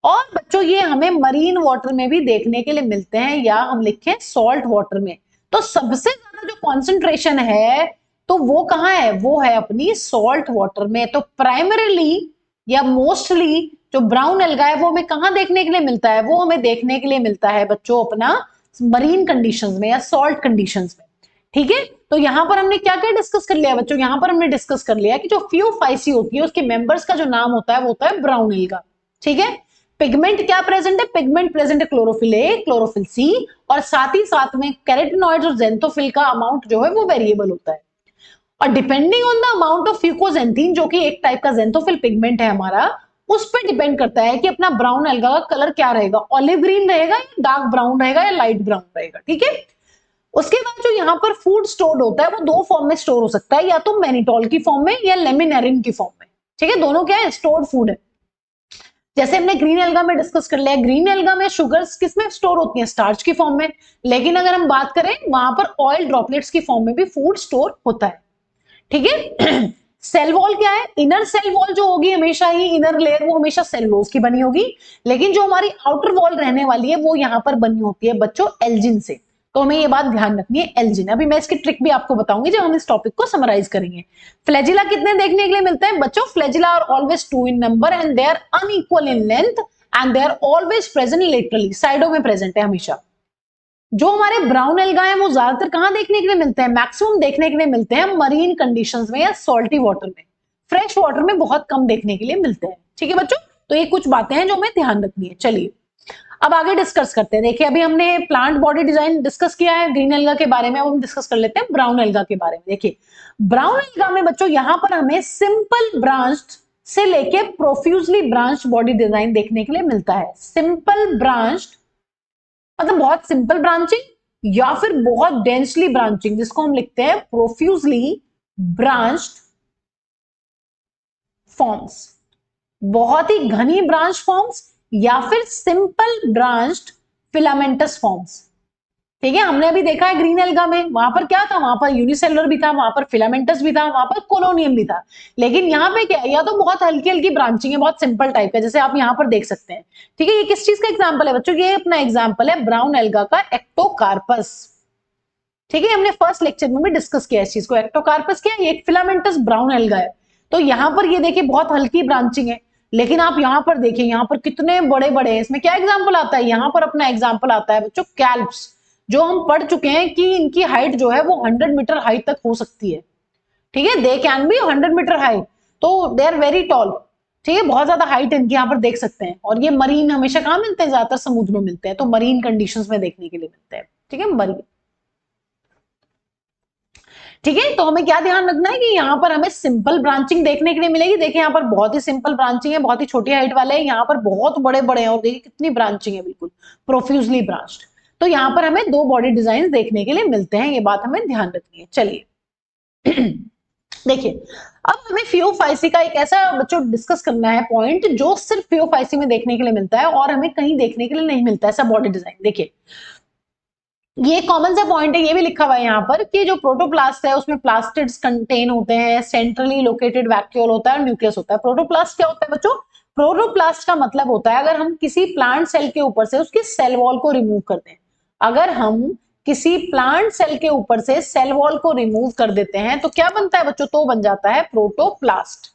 और बच्चों ये हमें मरीन वाटर में भी देखने के लिए मिलते हैं, या हम लिखें सॉल्ट वाटर में। तो सबसे ज्यादा जो कॉन्सेंट्रेशन है तो वो कहां है? वो है अपनी सॉल्ट वाटर में। तो प्राइमरीली या मोस्टली जो ब्राउन एल्गा है वो हमें कहां देखने के लिए मिलता है? वो हमें देखने के लिए मिलता है बच्चों अपना मरीन कंडीशंस में या सॉल्ट कंडीशंस में, ठीक है। तो यहां पर हमने क्या क्या डिस्कस कर लिया बच्चों? यहां पर हमने डिस्कस कर लिया कि जो फियोफाइसी होती है उसके मेंबर्स का जो नाम होता है वो होता है ब्राउन एल्गा, ठीक है। पिगमेंट क्या प्रेजेंट है? पिगमेंट प्रेजेंट है क्लोरोफिल ए, क्लोरोफिल सी, और साथ ही साथ में कैरोटीनॉइड्स और जेंथोफिल का अमाउंट जो है वो वेरिएबल होता है। और depending on the amount of fucoxanthin, जो कि एक टाइप का जेंथोफिल पिगमेंट है हमारा, उस पर डिपेंड करता है कि अपना ब्राउन एल्गा का कलर क्या रहेगा, ऑलिव ग्रीन रहेगा या डार्क ब्राउन रहेगा या लाइट ब्राउन रहेगा, ठीक है। उसके बाद जो यहाँ पर फूड स्टोर होता है वो दो फॉर्म में स्टोर हो सकता है, या तो मैनिटोल की फॉर्म में या लेमिनेरिन की फॉर्म में, ठीक है। दोनों क्या है? स्टोर्ड फूड है। जैसे हमने ग्रीन एल्गा में डिस्कस कर लिया, ग्रीन एल्गा में शुगर्स किसमें स्टोर होती हैं? स्टार्च की फॉर्म में। लेकिन अगर हम बात करें वहां पर ऑयल ड्रॉपलेट्स की फॉर्म में भी फूड स्टोर होता है, ठीक है। सेल वॉल क्या है? इनर सेल वॉल जो होगी हमेशा ही, इनर लेयर वो हमेशा सेलुलोज की बनी होगी, लेकिन जो हमारी आउटर वॉल रहने वाली है वो यहां पर बनी होती है बच्चों एल्जिन से। तो हमें ये बात ध्यान रखनी है एल्जिन। अभी मैं इसकी ट्रिक भी आपको बताऊंगी जब हम इस टॉपिक को समराइज करेंगे। फ्लैजिला कितने देखने के लिए मिलते हैं बच्चों? Flagella are always 2 in number and they are unequal in length and they are always present laterally, साइडों में प्रेजेंट है हमेशा। जो हमारे ब्राउन एल्गा है वो ज्यादातर कहां देखने के लिए मिलते हैं? मैक्सिमम देखने के लिए मिलते हैं मरीन कंडीशंस में या सॉल्टी वाटर में। फ्रेश वाटर में बहुत कम देखने के लिए मिलते हैं। ठीक है बच्चों, तो ये कुछ बातें हैं जो हमें ध्यान रखनी है। चलिए अब आगे डिस्कस करते हैं। देखिए अभी हमने प्लांट बॉडी डिजाइन डिस्कस किया है ग्रीन एल्गा के बारे में, अब हम डिस्कस कर लेते हैं ब्राउन एल्गा के बारे में। देखिए ब्राउन एल्गा में बच्चों यहां पर हमें सिंपल ब्रांच्ड से लेके प्रोफ्यूजली ब्रांच्ड बॉडी डिजाइन देखने के लिए मिलता है। सिंपल ब्रांच्ड मतलब बहुत सिंपल ब्रांचिंग या फिर बहुत डेंसली ब्रांचिंग, जिसको हम लिखते हैं प्रोफ्यूजली ब्रांच्ड फॉर्म्स, बहुत ही घनी ब्रांच फॉर्म्स या फिर सिंपल ब्रांच्ड फिलामेंटस फॉर्म्स। ठीक है, हमने अभी देखा है ग्रीन एल्गा में, वहां पर क्या था? वहां पर यूनिसेलुलर भी था, वहां पर फिलामेंटस भी था, वहां पर कोलोनियम भी था। लेकिन यहाँ पे क्या है, या तो बहुत हल्की हल्की ब्रांचिंग है, बहुत सिंपल टाइप है, जैसे आप यहाँ पर देख सकते हैं। ठीक है, ये किस चीज का एग्जाम्पल है बच्चों? ये अपना एग्जाम्पल है ब्राउन एल्गा का एक्टोकार्पस। ठीक है, हमने फर्स्ट लेक्चर में भी डिस्कस किया इस चीज को। एक्टोकार्पस क्या है? ये एक फिलामेंटस ब्राउन एल्गा है। तो यहाँ पर ये देखिए बहुत हल्की ब्रांचिंग है, लेकिन आप यहाँ पर देखिए यहाँ पर कितने बड़े बड़े हैं। इसमें क्या एग्जाम्पल आता है? यहाँ पर अपना एग्जाम्पल आता है बच्चों कैल्प्स, जो हम पढ़ चुके हैं कि इनकी हाइट जो है वो 100 मीटर हाइट तक हो सकती है। ठीक है, they can be 100 metre height, तो दे आर वेरी टॉल। ठीक है, बहुत ज्यादा हाइट इनकी यहाँ पर देख सकते हैं। और ये मरीन हमेशा कहाँ मिलते हैं? ज्यादातर समुद्र में मिलते हैं, तो मरीन कंडीशंस में देखने के लिए मिलते हैं। ठीक है, मरीन। ठीक है, तो हमें क्या ध्यान रखना है कि यहाँ पर हमें सिंपल ब्रांचिंग देखने के लिए मिलेगी। देखिए यहाँ पर बहुत ही सिंपल ब्रांचिंग है, बहुत ही छोटी हाइट वाले हैं, यहाँ पर बहुत बड़े बड़े हैं और देखिए कितनी ब्रांचिंग है, बिल्कुल प्रोफ्यूजली ब्रांच्ड। तो यहाँ पर हमें दो बॉडी डिजाइन देखने के लिए मिलते हैं, ये बात हमें ध्यान रखनी है। चलिए देखिए अब हमें फियोफाइसी का एक ऐसा बच्चों डिस्कस करना है पॉइंट जो सिर्फ फियोफाइसी में देखने के लिए मिलता है और हमें कहीं देखने के लिए नहीं मिलता ऐसा बॉडी डिजाइन। देखिए ये कॉमन सा पॉइंट है, ये भी लिखा हुआ है यहाँ पर कि जो प्रोटोप्लास्ट है उसमें प्लास्टिड्स कंटेन होते हैं, सेंट्रली लोकेटेड वैक्यूल होता है और न्यूक्लियस होता है। प्रोटोप्लास्ट क्या होता है बच्चों? प्रोटोप्लास्ट का मतलब होता है अगर हम किसी प्लांट सेल के ऊपर से उसकी सेल वॉल को रिमूव कर दें, अगर हम किसी प्लांट सेल के ऊपर से सेल वॉल को रिमूव कर देते हैं तो क्या बनता है बच्चों? तो बन जाता है प्रोटोप्लास्ट।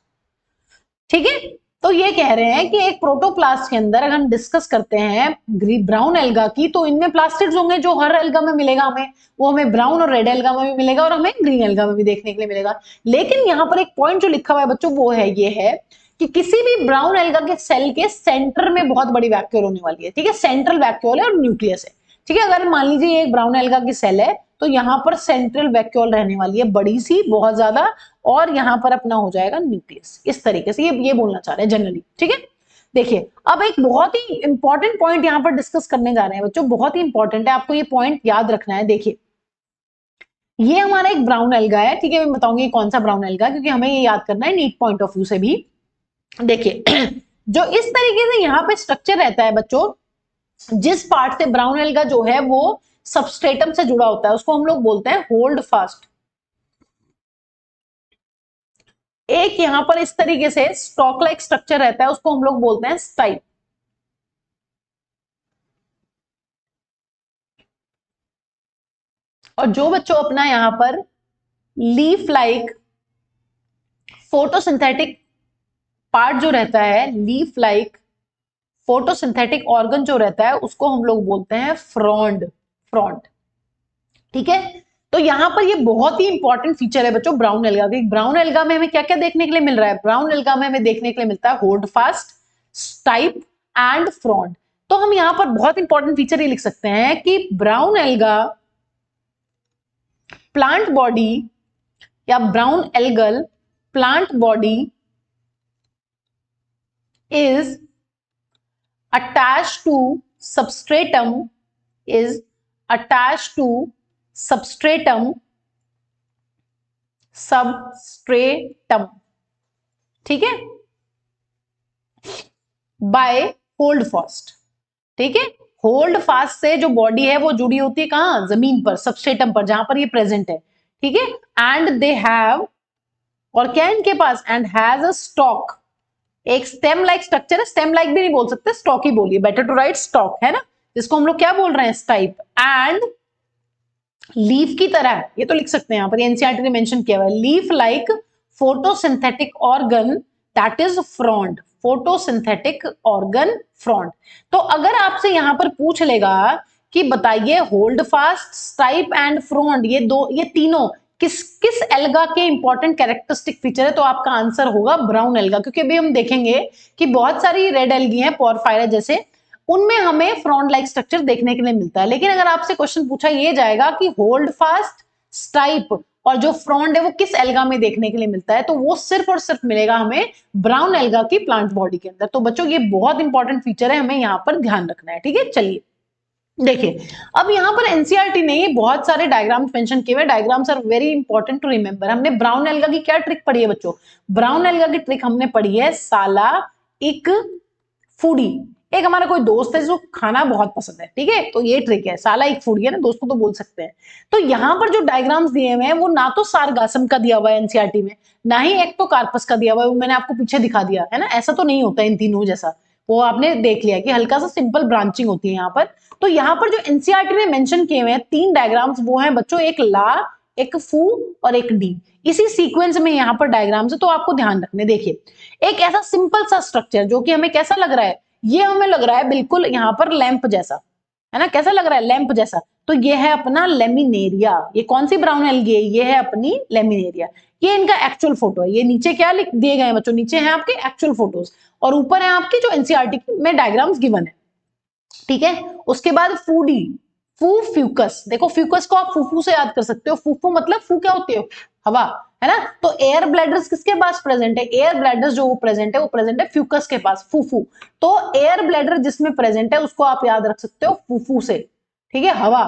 ठीक है, तो ये कह रहे हैं कि एक प्रोटोप्लास्ट के अंदर अगर हम डिस्कस करते हैं ब्राउन एल्गा की, तो इनमें प्लास्टिड्स होंगे जो हर एल्गा में मिलेगा हमें, वो हमें ब्राउन और रेड एल्गा में भी मिलेगा और हमें ग्रीन एल्गा में भी देखने के लिए मिलेगा। लेकिन यहाँ पर एक पॉइंट जो लिखा हुआ है बच्चों वो है ये है कि किसी भी ब्राउन एल्गा के सेल के सेंटर में बहुत बड़ी वैक्यूल होने वाली है। ठीक है, सेंट्रल वैक्यूल है और न्यूक्लियस है। ठीक है, अगर मान लीजिए एक ब्राउन एल्गा की सेल है तो यहाँ पर सेंट्रल वैक्यूल रहने वाली है बड़ी सी बहुत ज्यादा, और यहाँ पर अपना हो जाएगा न्यूक्लियस। इस तरीके से ये बोलना चाह रहे हैं जनरली। ठीक है, देखिए अब एक बहुत ही इंपॉर्टेंट पॉइंट यहाँ पर डिस्कस करने जा रहे हैं बच्चों, बहुत ही इंपॉर्टेंट है, आपको ये पॉइंट याद रखना है। देखिए ये हमारा एक ब्राउन एल्गा है। ठीक है, मैं बताऊंगी कौन सा ब्राउन एल्गा, क्योंकि हमें ये याद करना है नीट पॉइंट ऑफ व्यू से भी। देखिए जो इस तरीके से यहाँ पे स्ट्रक्चर रहता है बच्चों, जिस पार्ट से ब्राउन एल्गा जो है वो सबस्ट्रेटम से जुड़ा होता है उसको हम लोग बोलते हैं होल्ड फास्ट। एक यहां पर इस तरीके से स्टॉक लाइक स्ट्रक्चर रहता है उसको हम लोग बोलते हैं स्टाइप। और जो बच्चों अपना यहां पर लीफ लाइक फोटोसिंथेटिक पार्ट जो रहता है, लीफ लाइक फोटोसिंथेटिक ऑर्गन जो रहता है उसको हम लोग बोलते हैं फ्रॉन्ड। फ्रॉन्ड। ठीक है, तो यहां पर ये बहुत ही इंपॉर्टेंट फीचर है बच्चों ब्राउन एल्गा का। ब्राउन एल्गा में हमें क्या क्या देखने के लिए मिल रहा है? ब्राउन एल्गा में हमें देखने के लिए मिलता है hold fast, stipe and frond. तो हम यहां पर बहुत इंपॉर्टेंट फीचर ये लिख सकते हैं कि ब्राउन एल्गा प्लांट बॉडी या brown algal plant body is attached to substratum, is attached to substratum, substratum। ठीक है, बाय होल्ड फास्ट। ठीक है, होल्ड फास्ट से जो बॉडी है वो जुड़ी होती है कहां? जमीन पर, सबस्ट्रेटम पर, जहां पर ये प्रेजेंट है। ठीक है, एंड दे हैव, और क्या इनके पास? एंड हैज अ स्टॉक, एक स्टेम लाइक स्ट्रक्चर है। स्टेम लाइक भी नहीं बोल सकते, स्टॉक ही बोलिए, बेटर टू राइट स्टॉक है ना, जिसको हम लोग क्या बोल रहे हैं? स्टाइप। एंड लीफ की तरह है, ये तो लिख सकते हैं यहाँ पर, एनसीईआरटी ने मेंशन किया हुआ है, leaf like photosynthetic organ that is frond, photosynthetic organ frond. तो अगर आपसे यहाँ पर पूछ लेगा कि बताइए hold fast, stipe and frond, ये तीनों किस किस एल्गा के इंपॉर्टेंट कैरेक्टरिस्टिक फीचर है, तो आपका आंसर होगा ब्राउन एल्गा, क्योंकि अभी हम देखेंगे कि बहुत सारी रेड एल्गी हैं पोरफायरा जैसे, उनमें हमें फ्रॉन्ड लाइक स्ट्रक्चर देखने के लिए मिलता है। लेकिन अगर आपसे क्वेश्चन पूछा ये जाएगा कि होल्ड फास्ट, स्टाइप और जो फ्रॉन्ड है वो किस एल्गा में देखने के लिए मिलता है, तो वो सिर्फ और सिर्फ मिलेगा हमें ब्राउन एल्गा की प्लांट बॉडी के अंदर। तो बच्चों ये बहुत इंपॉर्टेंट फीचर है, हमें यहाँ पर ध्यान रखना है, ठीक है। चलिए देखिए, अब यहाँ पर एनसीईआरटी ने बहुत सारे डायग्राम्स मेंशन किए हुए, diagrams are very important to remember. हमने ब्राउन एल्गा की क्या ट्रिक पढ़ी है बच्चों? ब्राउन एल्गा की ट्रिक हमने पढ़ी है साला एक फूडी, एक हमारा कोई दोस्त है जिसको खाना बहुत पसंद है, ठीक है, तो ये ट्रिक है, साला एक फूडी है ना, दोस्त को तो बोल सकते हैं। तो यहाँ पर जो डायग्राम्स दिए हुए हैं वो ना तो सारगासम का दिया हुआ है एनसीईआरटी में, ना ही एक्टोकार्पस का दिया हुआ है, वो मैंने आपको पीछे दिखा दिया है ना, ऐसा तो नहीं होता इन तीनों जैसा, वो आपने देख लिया कि हल्का सा सिंपल ब्रांचिंग होती है यहाँ पर। तो यहाँ पर जो एनसीईआरटी ने मेंशन किए हुए हैं 3 डायग्राम्स, वो हैं बच्चों एक ला, एक फू और एक डी, इसी सीक्वेंस में यहाँ पर डायग्राम्स है, तो आपको ध्यान रखने। देखिए एक ऐसा सिंपल सा स्ट्रक्चर जो कि हमें कैसा लग रहा है, ये हमें लग रहा है बिल्कुल यहाँ पर लैंप जैसा, है ना, कैसा लग रहा है, लैंप जैसा, तो ये है अपना लेमिनेरिया। ये कौन सी ब्राउन एल्गी है? ये है अपनी लेमिनेरिया। ये इनका एक्चुअल फोटो है, ये नीचे क्या लिख दिए गए हैं बच्चों, नीचे है आपके एक्चुअल फोटोज और ऊपर है आपकी जो एनसीईआरटी में डायग्राम्स गिवन है, ठीक है। उसके बाद फूडी, फू फ्यूकस, देखो फ्यूकस को आप फूफू से याद कर सकते हो, फूफू मतलब फू क्या होती है, हवा, है ना। तो एयर ब्लैडर्स किसके पास प्रेजेंट है? एयर ब्लैडर्स जो वो प्रेजेंट है फ्यूकस के पास, फूफू। तो एयर ब्लैडर जिसमें प्रेजेंट है उसको आप याद रख सकते हो फूफू से, ठीक है, हवा,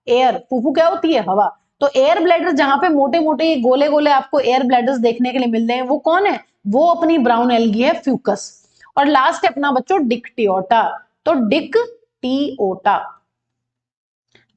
एयर, फूफू क्या होती है, हवा। तो एयर ब्लैडर जहां पे मोटे मोटे गोले गोले आपको एयर ब्लैडर्स देखने के लिए मिल रहे हैं, वो कौन है? वो अपनी ब्राउन एल्गी है, फ्यूकस। और लास्ट है अपना बच्चों डिक्टियोटा, तो डिक्टियोटा,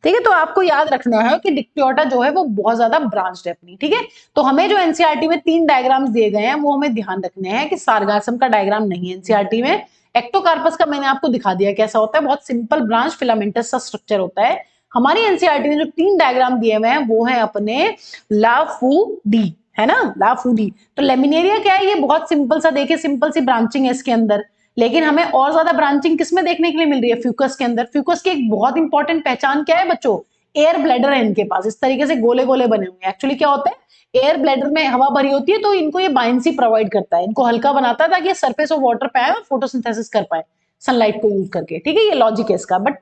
ठीक है। तो आपको याद रखना है कि डिक्टियोटा जो है वो बहुत ज्यादा ब्रांच्ड है अपनी, ठीक है। तो हमें जो एनसीईआरटी में 3 डायग्राम्स दिए गए हैं वो हमें ध्यान रखने हैं कि सारगासम का डायग्राम नहीं है एनसीईआरटी में, एक्टोकार्पस का मैंने आपको दिखा दिया कैसा होता है, बहुत सिंपल ब्रांच फिलामेंटस सा स्ट्रक्चर होता है। हमारी एनसीईआरटी ने जो 3 डायग्राम दिए हुए हैं वो है अपने लाफूडी, है ना, लाफूडी। तो लेमिनेरिया क्या है? ये बहुत सिंपल सा, देखिए सिंपल सी ब्रांचिंग है इसके अंदर, लेकिन हमें और ज्यादा ब्रांचिंग किसमें देखने के लिए मिल रही है? फ्यूकस के अंदर। फ्यूकस की एक बहुत इंपॉर्टेंट पहचान क्या है बच्चों? एयर ब्लैडर है इनके पास, इस तरीके से गोले गोले बने हुए हैं। एक्चुअली क्या होता है, एयर ब्लैडर में हवा भरी होती है तो इनको ये बायंसी प्रोवाइड करता है, इनको हल्का बनाता है ताकि ये सरफेस ऑफ वाटर पे आए और फोटोसिंथेसिस कर पाए सनलाइट को यूज करके, ठीक है, ये लॉजिक है इसका। बट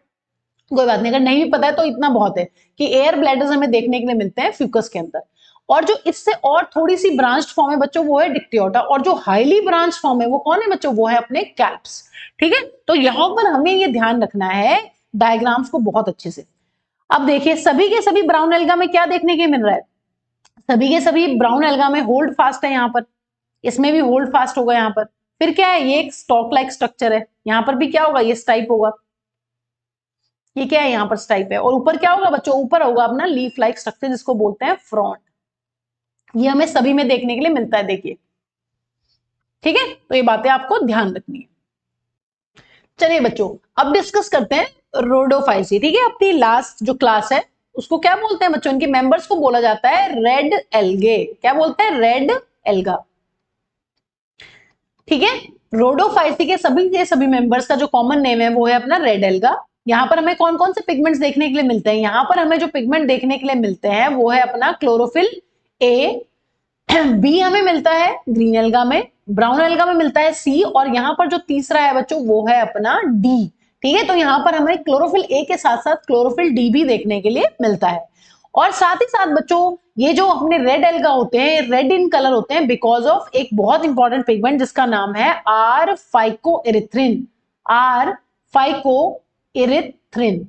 कोई बात नहीं, अगर नहीं भी पता है तो इतना बहुत है कि एयर ब्लैडर्स हमें देखने के लिए मिलते हैं फ्यूकस के अंदर। और जो इससे और थोड़ी सी ब्रांच्ड फॉर्म है बच्चों वो है डिक्टियोटा, और जो हाईली ब्रांच फॉर्म है वो कौन है बच्चों? वो है अपने कैल्प्स, ठीक है। तो यहां पर हमें ये ध्यान रखना है डायग्राम्स को बहुत अच्छे से। अब देखिए सभी के सभी ब्राउन एल्गा में क्या देखने के मिल रहा है? सभी के सभी ब्राउन एल्गा में होल्ड फास्ट है, यहाँ पर इसमें भी होल्ड फास्ट होगा यहाँ पर। फिर क्या है? ये एक स्टॉक लाइक स्ट्रक्चर है, यहाँ पर भी क्या होगा? ये स्टाइप होगा, ये क्या है? यहाँ पर स्टाइप है। और ऊपर क्या होगा बच्चों? ऊपर होगा अपना लीफ लाइक स्ट्रक्चर जिसको बोलते हैं फ्रॉन्ड। ये हमें सभी में देखने के लिए मिलता है, देखिए, ठीक है। तो ये बातें आपको ध्यान रखनी है। चलिए बच्चों अब डिस्कस करते हैं रोडोफाइसी, ठीक है। अपनी लास्ट जो क्लास है उसको क्या बोलते हैं बच्चों? इनके मेंबर्स को बोला जाता है रेड एल्गे। क्या बोलते हैं? रेड एल्गा, ठीक है। रोडोफाइसी के सभी मेंबर्स का जो कॉमन नेम है वो है अपना रेड एल्गा। यहाँ पर हमें कौन कौन से पिगमेंट्स देखने के लिए मिलते हैं? यहाँ पर हमें जो पिगमेंट देखने के लिए मिलते हैं वो है अपना क्लोरोफिल ए, बी हमें मिलता है ग्रीन एल्गा में, ब्राउन एल्गा में मिलता है सी, और यहाँ पर जो तीसरा है बच्चों वो है अपना डी, ठीक है। तो यहाँ पर हमें क्लोरोफिल ए के साथ साथ क्लोरोफिल डी भी देखने के लिए मिलता है। और साथ ही साथ बच्चों ये जो अपने रेड एल्गा होते हैं, रेड इन कलर होते हैं बिकॉज ऑफ एक बहुत इंपॉर्टेंट पिगमेंट जिसका नाम है आर फाइकोइरिथ्रिन, आर फाइकोइरिथ्रिन,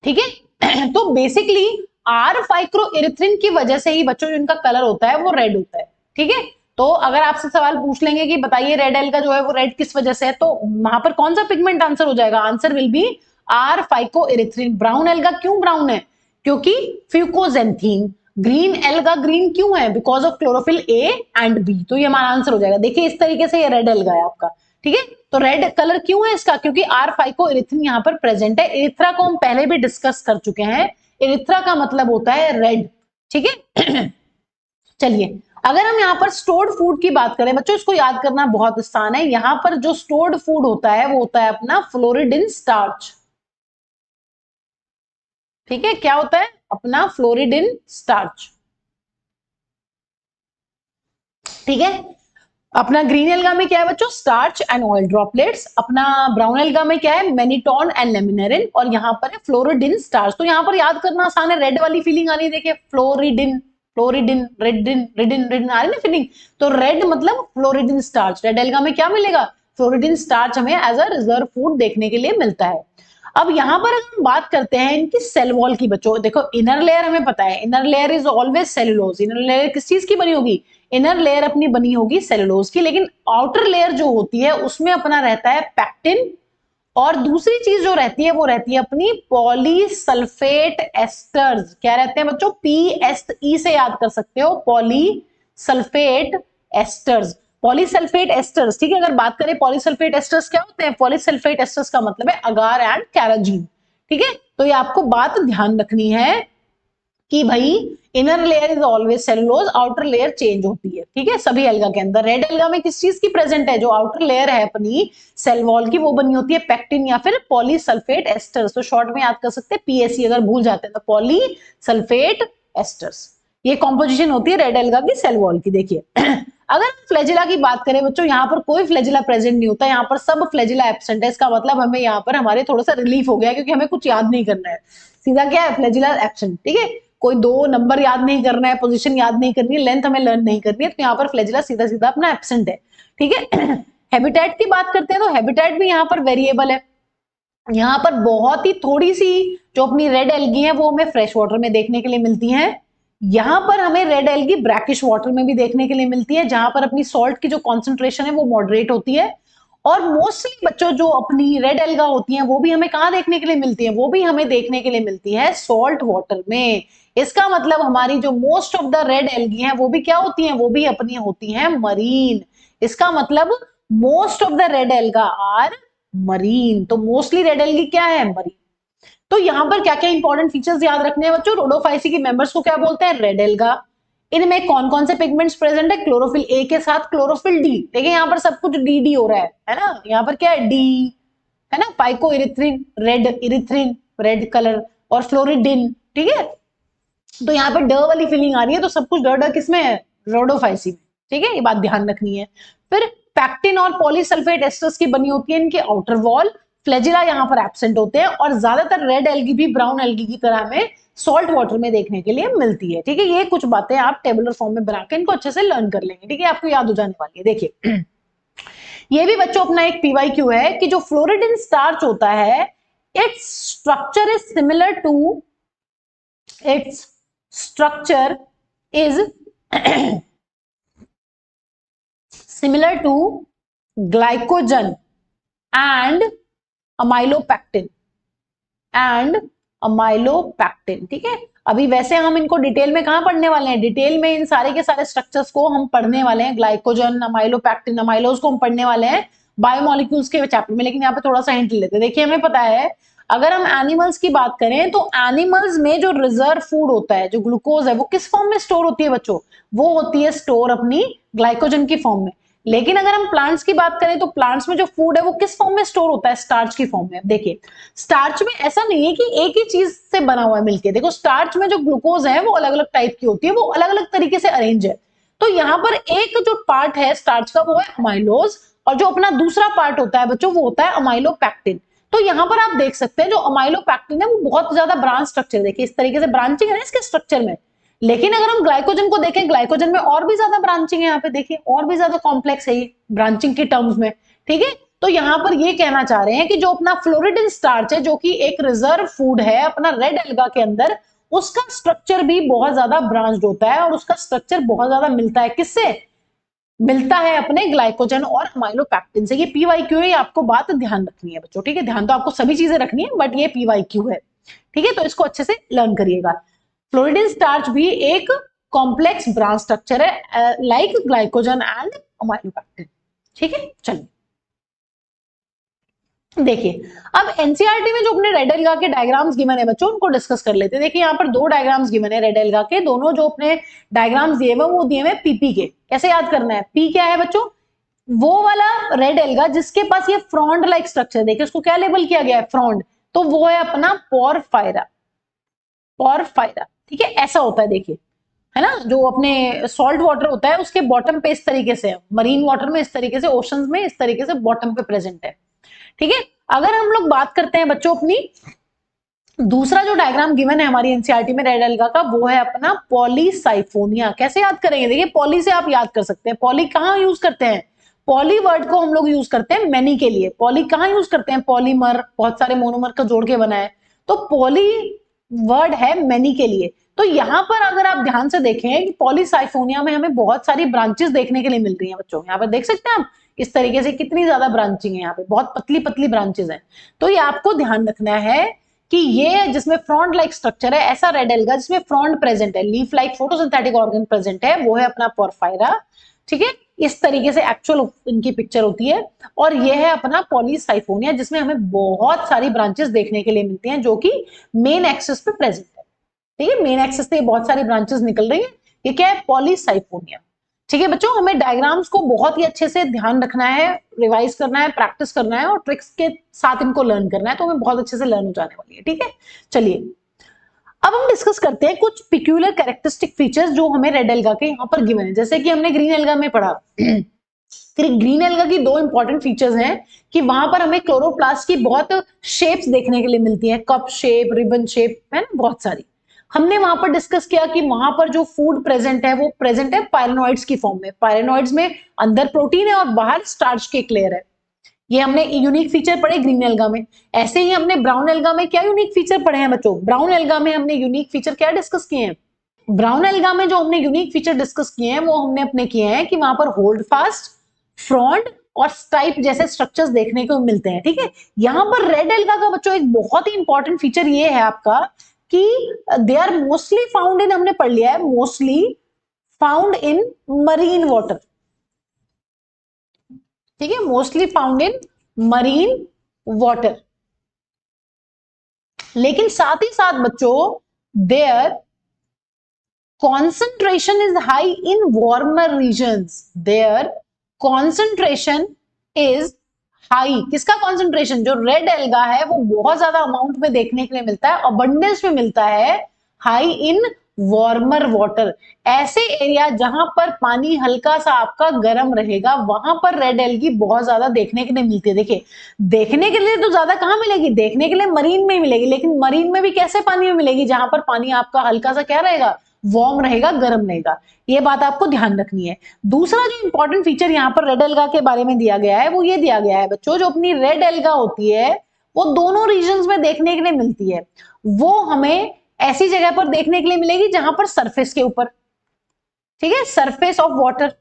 ठीक है। तो बेसिकली आर फाइक्रोइरिथ्रिन की वजह से ही बच्चों इनका कलर होता है वो रेड होता है, ठीक है। तो अगर आपसे सवाल पूछ लेंगे कि बताइए रेड एल्गा जो है वो रेड किस वजह से है, तो वहां पर कौन सा पिगमेंट आंसर हो जाएगा? Answer will be R phycoerythrin. Brown alga क्यों ब्राउन है? क्योंकि फ्यूकोजेंथीन। ग्रीन एल्गा ग्रीन क्यों है? Because of chlorophyll a and b. तो ये हमारा आंसर हो जाएगा। देखिए इस तरीके से ये रेड एल्गा है आपका, ठीक है। तो रेड कलर क्यों है इसका? क्योंकि आर फाइकोइरिथ्रिन यहाँ पर प्रेजेंट है। एरिथ्रा को हम पहले भी डिस्कस कर चुके हैं, इरिथ्रा का मतलब होता है रेड, ठीक है। चलिए, अगर हम यहाँ पर स्टोर्ड फूड की बात करें बच्चों, इसको याद करना बहुत आसान है। यहाँ पर जो स्टोर्ड फूड होता है वो होता है अपना फ्लोरिडिन स्टार्च, ठीक है। क्या होता है? अपना फ्लोरिडिन स्टार्च, ठीक है। अपना ग्रीन एल्गा में क्या है बच्चों? Starch and oil droplets. अपना ब्राउन एल्गा में क्या है? मैनिटोन एंड लेमिनेरिन। और यहाँ पर है फ्लोरिडिन स्टार्च। तो यहाँ पर याद करना आसान है, रेड वाली फीलिंग आ रही है, देखिए फ्लोरिडिन, फ्लोरिडिन, रेडिन, रिडिन, रिडिन आ रही है ना फीलिंग। तो रेड मतलब फ्लोरिडिन स्टार्च। रेड एल्गा में क्या मिलेगा? फ्लोरिडिन स्टार्च हमें एज अ रिजर्व फूड देखने के लिए मिलता है। अब यहाँ पर अगर हम बात करते हैं इनकी सेल वॉल की बच्चों, देखो इनर लेयर हमें पता है, inner layer is always cellulose. Inner layer किस चीज की बनी होगी? इनर लेयर अपनी बनी होगी सेलुलोज की। लेकिन आउटर लेयर जो होती है उसमें अपना रहता है पैक्टिन, और दूसरी चीज जो रहती है वो रहती है अपनी पॉलीसल्फेट एस्टर्स। क्या रहते हैं बच्चों? PSE से याद कर सकते हो, पॉलीसल्फेट एस्टर्स। पॉलीसल्फेट एस्टर्स, ठीक है। अगर बात करें पॉलीसल्फेट एस्टर्स क्या होते हैं? पॉलीसल्फेट एस्टर्स का मतलब है अगार एंड कैराजीन, ठीक है। तो ये आपको बात ध्यान रखनी है कि भाई inner layer is always cellulose, outer layer change होती है, ठीक है, सभी एल्गा के अंदर। रेड एल्गा में किस चीज की प्रेजेंट है? जो आउटर लेयर है अपनी सेल वॉल की, वो बनी होती है पैक्टिन या फिर पॉलीसल्फेट एस्टर्स। तो शॉर्ट में याद कर सकते हैं PSE, अगर भूल जाते हैं तो पॉलीसल्फेट एस्टर्स। ये कॉम्पोजिशन होती है रेड एल्गा की सेल वॉल की। देखिए अगर फ्लैजिला की बात करें बच्चों, यहाँ पर कोई फ्लैजिला प्रेजेंट नहीं होता, यहाँ पर सब फ्लैजिला एब्सेंट है। इसका मतलब हमें यहाँ पर हमारे थोड़ा सा रिलीफ हो गया, क्योंकि हमें कुछ याद नहीं करना है, सीधा क्या है? फ्लैजिला एब्सेंट, ठीक है। कोई दो नंबर याद नहीं करना है, पोजीशन याद नहीं करनी है, लेंथ हमें लर्न नहीं करनी है, तो यहाँ पर फ्लैजिला सीधा सीधा अपना एब्सेंट है, ठीक है। हैबिटेट की बात करते हैं तो हैबिटेट भी यहाँ पर वेरिएबल है। यहाँ पर बहुत ही थोड़ी सी जो अपनी रेड एल्गी है वो हमें फ्रेश वाटर में देखने के लिए मिलती है। यहाँ पर हमें रेड एल्गी ब्रैकिश वाटर में भी देखने के लिए मिलती है, जहां पर अपनी सॉल्ट की जो कॉन्सेंट्रेशन है वो मॉडरेट होती है। और मोस्टली बच्चों जो अपनी रेड एल्गा होती हैं वो भी हमें कहाँ देखने के लिए मिलती है? वो भी हमें देखने के लिए मिलती है सॉल्ट वाटर में। इसका मतलब हमारी जो most of the red algae हैं वो भी क्या होती हैं? वो भी अपनी होती हैं मरीन। इसका मतलब most of the red alga are marine. तो मोस्टली रेड एल्गी क्या है? मरीन। तो यहां पर क्या क्या इंपॉर्टेंट फीचर्स याद रखने हैं बच्चों? रोडोफाइसी के मेंबर्स को क्या बोलते हैं? Red alga. इनमें कौन कौन से पिगमेंट्स प्रेजेंट है? क्लोरोफिल ए के साथ क्लोरोफिल डी। देखिए यहाँ पर सब कुछ डी हो रहा है ना। यहाँ पर क्या है? डी है ना। Phycoerythrin red, erythrin red colour, और फ्लोरिडिन, ठीक है। तो यहाँ पर ड वाली फीलिंग आ रही है, तो सब कुछ ड किसमें है? रोडोफाइसी में, ठीक है। ये बात ध्यान रखनी है। फिर पैक्टिन और पॉलीसल्फेट एस्टर्स की बनी होती है इनके आउटर वॉल। फ्लैजिला यहाँ पर एब्सेंट होते हैं, और ज्यादातर रेड एल्गी भी ब्राउन एल्गी की तरह में सॉल्ट वाटर में देखने के लिए मिलती है, ठीक है। ये कुछ बातें आप टेबुलर फॉर्म में बनाकर इनको अच्छे से लर्न कर लेंगे, ठीक है, आपको याद हो जाने वाली है। देखिए ये भी बच्चों अपना एक PYQ है कि जो फ्लोरिडिन स्टार्च होता है, its structure is similar to, its structure is similar to glycogen and amylopectin ठीक है। अभी वैसे हम इनको डिटेल में कहां पढ़ने वाले हैं? डिटेल में इन सारे के सारे स्ट्रक्चर्स को हम पढ़ने वाले हैं। ग्लाइकोजन, अमाइलोपैक्टिन, अमाइलोज को हम पढ़ने वाले हैं बायोमोलिक्यूल्स के चैप्टर में। लेकिन यहाँ पे थोड़ा सा हिंट लेते हैं। देखिए हमें पता है अगर हम एनिमल्स की बात करें तो एनिमल्स में जो रिजर्व फूड होता है, जो ग्लूकोज है, वो किस फॉर्म में स्टोर होती है बच्चों? वो होती है स्टोर अपनी ग्लाइकोजन की फॉर्म में। लेकिन अगर हम प्लांट्स की बात करें तो प्लांट्स में जो फूड है वो किस फॉर्म में स्टोर होता है? स्टार्च की फॉर्म में। देखिए स्टार्च में ऐसा नहीं है कि एक ही चीज से बना हुआ है मिलके। देखो स्टार्च में जो ग्लूकोज है वो अलग अलग टाइप की होती है, वो अलग अलग तरीके से अरेंज है। तो यहाँ पर एक जो पार्ट है स्टार्च का वो है अमाइलोज, और जो अपना दूसरा पार्ट होता है बच्चों वो होता है अमाइलोपैक्टिन। तो यहाँ पर आप देख सकते हैं जो अमाइलोपैक्टिन है वो बहुत ज्यादा ब्रांच स्ट्रक्चर, देखिए इस तरीके से ब्रांचिंग है ना इसके स्ट्रक्चर में। लेकिन अगर हम ग्लाइकोजन को देखें, ग्लाइकोजन में और भी ज्यादा ब्रांचिंग है, यहाँ पे देखिए और भी ज्यादा कॉम्प्लेक्स है ये ब्रांचिंग की टर्म्स में, ठीक है। तो यहाँ पर ये कहना चाह रहे हैं कि जो अपना फ्लोरिडिन स्टार्च है, जो कि एक रिजर्व फूड है अपना रेड एल्गा के अंदर, उसका स्ट्रक्चर भी बहुत ज्यादा ब्रांच्ड होता है, और उसका स्ट्रक्चर बहुत ज्यादा मिलता है किससे? मिलता है अपने ग्लाइकोजन और अमाइलोपैक्टिन से। ये PYQ है, आपको बात ध्यान रखनी है बच्चों, ठीक है। ध्यान तो आपको सभी चीजें रखनी है, बट ये PYQ है, ठीक है। तो इसको अच्छे से लर्न करिएगा। फ्लोरिडिन स्टार्च भी एक कॉम्प्लेक्स ब्रांच स्ट्रक्चर है लाइक ग्लाइकोजन एंड अमाइलोपैक्टिन, ठीक है। चलिए देखिए अब एनसीईआरटी में जो अपने रेड एल्गा के डायग्राम्स गिवन है बच्चों, उनको डिस्कस कर लेते हैं। देखिए यहाँ पर दो डायग्राम्स गिवन है रेड एल्गा के, दोनों जो अपने डायग्राम्स दिए हुए वो दिए हुए पीपी के। कैसे याद करना है, पी क्या है बच्चों, वो वाला रेड एल्गा जिसके पास ये फ्रॉन्ड लाइक स्ट्रक्चर, देखिए उसको क्या लेबल किया गया है, फ्रॉन्ड, तो वो है अपना पोरफायरा। पोरफायरा, ठीक है, ऐसा होता है देखिए, है ना, जो अपने सॉल्ट वाटर होता है उसके बॉटम पे इस तरीके से, मरीन वाटर में इस तरीके से, ओशंस में इस तरीके से बॉटम पे प्रेजेंट है, ठीक है। अगर हम लोग बात करते हैं बच्चों अपनी दूसरा जो डायग्राम गिवन है हमारी एनसीईआरटी में रेड एल्गा का, वो है अपना पॉलीसाइफोनिया। कैसे याद करेंगे, देखिए पॉली से आप याद कर सकते हैं, पॉली कहाँ यूज करते हैं, पॉली वर्ड को हम लोग यूज करते हैं मैनी के लिए। पॉली कहाँ यूज करते हैं, पॉलीमर, बहुत सारे मोनोमर का जोड़ के बना है, तो पॉली वर्ड है मैनी के लिए। तो यहां पर अगर आप ध्यान से देखें कि पॉलीसाइफोनिया में हमें बहुत सारी ब्रांचेस देखने के लिए मिल रही हैं बच्चों, यहाँ पर देख सकते हैं आप इस तरीके से कितनी ज्यादा ब्रांचिंग है, यहाँ पे बहुत पतली पतली ब्रांचेस हैं। तो ये आपको ध्यान रखना है कि ये जिसमें फ्रॉन्ड लाइक स्ट्रक्चर है, ऐसा रेड एल्गा जिसमें फ्रॉन्ड प्रेजेंट है, leaf like photosynthetic organ present है, वो है अपना पोरफायरा, ठीक है। इस तरीके से एक्चुअल इनकी पिक्चर होती है। और ये है अपना पॉलीसाइफोनिया जिसमें हमें बहुत सारी ब्रांचेस देखने के लिए मिलती हैं जो कि मेन एक्सिस पे प्रेजेंट है, ठीक है, मेन एक्सिस से बहुत सारी ब्रांचेस निकल रही है। ये क्या है, पॉलीसाइफोनिया, ठीक है बच्चों। हमें डायग्राम्स को बहुत ही अच्छे से ध्यान रखना है, रिवाइज करना है, प्रैक्टिस करना है और ट्रिक्स के साथ इनको लर्न करना है, तो हमें बहुत अच्छे से लर्न हो जाने वाली है, ठीक है। चलिए अब हम डिस्कस करते हैं कुछ पिक्यूलर कैरेक्टरिस्टिक फीचर्स जो हमें रेड एल्गा के यहाँ पर गिवन है। जैसे कि हमने ग्रीन एल्गा में पढ़ा फिर ग्रीन एल्गा की दो इंपॉर्टेंट फीचर्स हैं कि वहां पर हमें क्लोरोप्लास्ट की बहुत शेप्स देखने के लिए मिलती हैं, कप शेप, रिबन शेप, है ना, बहुत सारी। हमने वहां पर डिस्कस किया कि वहां पर जो फूड प्रेजेंट है वो प्रेजेंट है पायरेनॉइड्स की फॉर्म में। पायरेनॉइड्स में अंदर प्रोटीन है और बाहर स्टार्च के एक लेयर है। ये हमने यूनिक फीचर पढ़े ग्रीन एल्गा में। ऐसे ही हमने ब्राउन एल्गा में क्या यूनिक फीचर पढ़े हैं बच्चों, ब्राउन एल्गा में हमने यूनिक फीचर क्या डिस्कस किए हैं, ब्राउन एल्गा में जो हमने यूनिक फीचर डिस्कस किए हैं वो हमने अपने किए हैं कि वहां पर होल्ड फास्ट, फ्रॉन्ड और स्टाइप जैसे स्ट्रक्चर्स देखने को मिलते हैं, ठीक है। यहां पर रेड एल्गा का बच्चों एक बहुत ही इंपॉर्टेंट फीचर ये है आपका कि they are mostly found in, हमने पढ़ लिया है, mostly found in marine water, ठीक है, mostly found in marine water. लेकिन साथ ही साथ बच्चों their concentration is high in warmer regions, their concentration is high। किसका concentration, जो रेड एल्गा है वो बहुत ज्यादा अमाउंट में देखने के लिए मिलता है, अबंडेंस में मिलता है, हाई इन वार्मर वाटर। ऐसे एरिया जहां पर पानी हल्का सा आपका गर्म रहेगा वहां पर रेड एल्गी बहुत ज्यादा देखने के लिए मिलती है। देखिए देखने के लिए तो ज्यादा कहां मिलेगी, देखने के लिए मरीन में मिलेगी, लेकिन मरीन में भी कैसे पानी में मिलेगी, जहां पर पानी आपका हल्का सा क्या रहेगा, वार्म रहेगा, गर्म रहेगा। ये बात आपको ध्यान रखनी है। दूसरा जो इंपॉर्टेंट फीचर यहाँ पर रेड एल्गा के बारे में दिया गया है वो ये दिया गया है बच्चों, जो अपनी रेड एल्गा होती है वो दोनों रीजन्स में देखने के लिए मिलती है। वो हमें ऐसी जगह पर देखने के लिए मिलेगी जहां पर सरफेस के ऊपर, ठीक है, सरफेस ऑफ वाटर,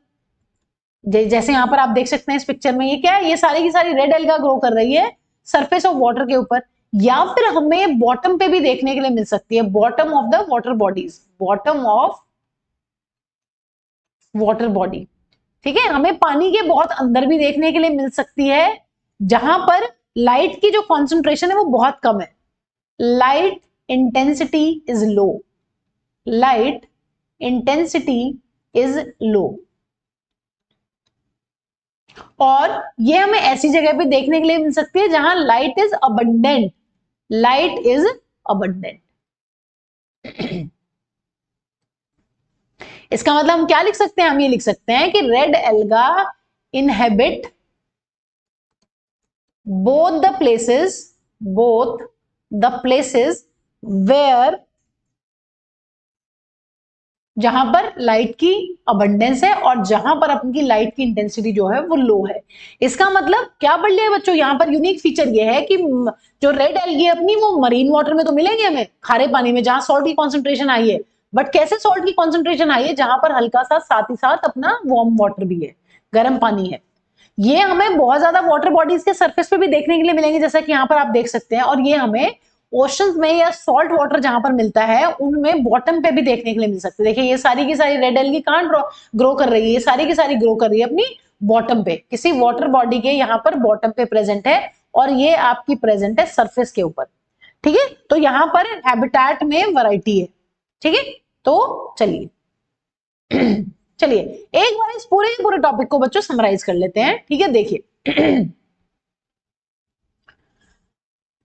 जैसे यहां पर आप देख सकते हैं इस पिक्चर में, ये क्या है, ये सारी की सारी रेड एल्गा ग्रो कर रही है सरफेस ऑफ वाटर के ऊपर। या फिर हमें बॉटम पे भी देखने के लिए मिल सकती है, bottom of the water bodies, bottom of water body, ठीक है। हमें पानी के बहुत अंदर भी देखने के लिए मिल सकती है जहां पर लाइट की जो कॉन्सेंट्रेशन है वो बहुत कम है, light intensity is low, light intensity is low. और ये हमें ऐसी जगह पे देखने के लिए मिल सकती है जहां light is abundant, light is abundant. इसका मतलब हम क्या लिख सकते हैं, हम ये लिख सकते हैं कि red alga inhabit both the places where, जहां पर लाइट की अबंडेंस है और जहां पर अपनी लाइट की इंटेंसिटी जो है वो लो है। इसका मतलब क्या पढ़ लिया बच्चों, यहां पर यूनिक फीचर ये है कि जो रेड एल्गी अपनी वो मरीन वाटर में तो मिलेंगे हमें, खारे पानी में जहां सॉल्ट की कॉन्सेंट्रेशन आई है, बट कैसे सॉल्ट की कॉन्सेंट्रेशन आई है, जहां पर हल्का सा साथ ही साथ अपना वार्म वाटर भी है, गर्म पानी है। ये हमें बहुत ज्यादा वाटर बॉडीज के सरफेस पे भी देखने के लिए मिलेंगे, जैसा कि यहाँ पर आप देख सकते हैं। और ये हमें ओशंस में या सॉल्ट वाटर जहां पर मिलता है उनमें बॉटम पे भी देखने के लिए मिल सकते हैं। देखिए ये सारी की सारी रेड एल्गी कहां ग्रो कर रही है, ये सारी की सारी ग्रो कर रही है अपनी बॉटम पे, किसी वाटर बॉडी के यहाँ पर बॉटम पे प्रेजेंट है और ये आपकी प्रेजेंट है सरफेस के ऊपर। ठीक है, तो यहां पर हैबिटेट में वैरायटी है। ठीक है, तो चलिए चलिए एक बार इस पूरे टॉपिक को बच्चों समराइज कर लेते हैं। ठीक है, देखिए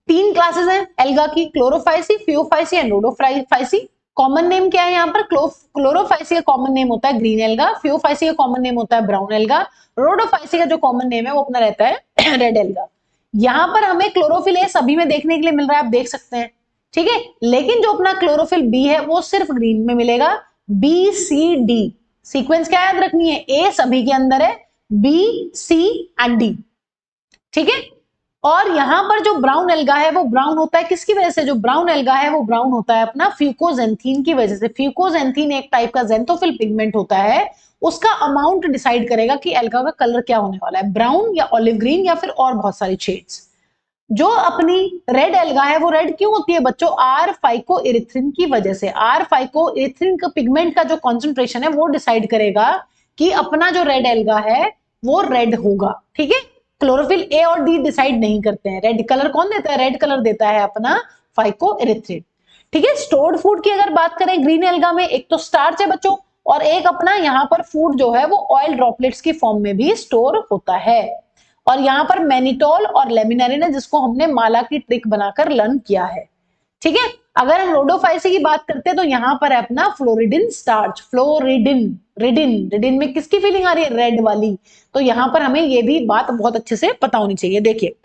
3 क्लासेस हैं एल्गा की, Chlorophyceae, Phaeophyceae and Rhodophyceae. Common name क्या है यहाँ पर? क्लोरोफाइसी का कॉमन नेम होता है ग्रीन एल्गा, फियोफाइसी का कॉमन नेम होता है ब्राउन एल्गा, रोडोफाइसी का जो कॉमन नेम है वो अपना रहता है रेड एल्गा। यहाँ पर हमें क्लोरोफिल ए सभी में देखने के लिए मिल रहा है, आप देख सकते हैं। ठीक है, लेकिन जो अपना क्लोरोफिल बी है वो सिर्फ ग्रीन में मिलेगा। बी सी डी सीक्वेंस क्या याद रखनी है? ए सभी के अंदर है, बी सी एंड डी। ठीक है, और यहां पर जो ब्राउन एल्गा है वो ब्राउन होता है किसकी वजह से? जो ब्राउन एल्गा है वो ब्राउन होता है अपना फ्यूकोजेंथीन की वजह से। फ्यूकोजेंथीन एक टाइप का जेंथोफिल पिगमेंट होता है, उसका अमाउंट डिसाइड करेगा कि एल्गा का कलर क्या होने वाला है, ब्राउन या ऑलिव ग्रीन या फिर और बहुत सारी शेड्स। जो अपनी रेड एल्गा है वो रेड क्यों होती है बच्चों? आर फाइकोइरिथ्रिन की वजह से। आर फाइकोइरिथ्रिन का पिगमेंट का जो कॉन्सेंट्रेशन है वो डिसाइड करेगा कि अपना जो रेड एल्गा है वो रेड होगा। ठीक है, क्लोरोफिल ए और डी डिसाइड नहीं करते हैं। रेड कलर कौन देता है? रेड कलर देता है अपना फाइकोइरिथ्रिन। ठीक है, स्टोर्ड फूड की अगर बात करें ग्रीन एल्गा में, एक तो स्टार्च है बच्चों, और एक अपना यहाँ पर फूड जो है वो ऑयल ड्रॉपलेट्स की फॉर्म में भी स्टोर होता है। और यहाँ पर मैनिटोल और लेमिनेरिन है जिसको हमने माला की ट्रिक बनाकर लर्न किया है। ठीक है, अगर हम रोडोफाइसी की बात करते हैं तो यहाँ पर है अपना फ्लोरिडिन स्टार्च, फ्लोरिडिन, रिडिन, रिडिन में किसकी फीलिंग आ रही है? रेड वाली। तो यहाँ पर हमें ये भी बात बहुत अच्छे से पता होनी चाहिए। देखिए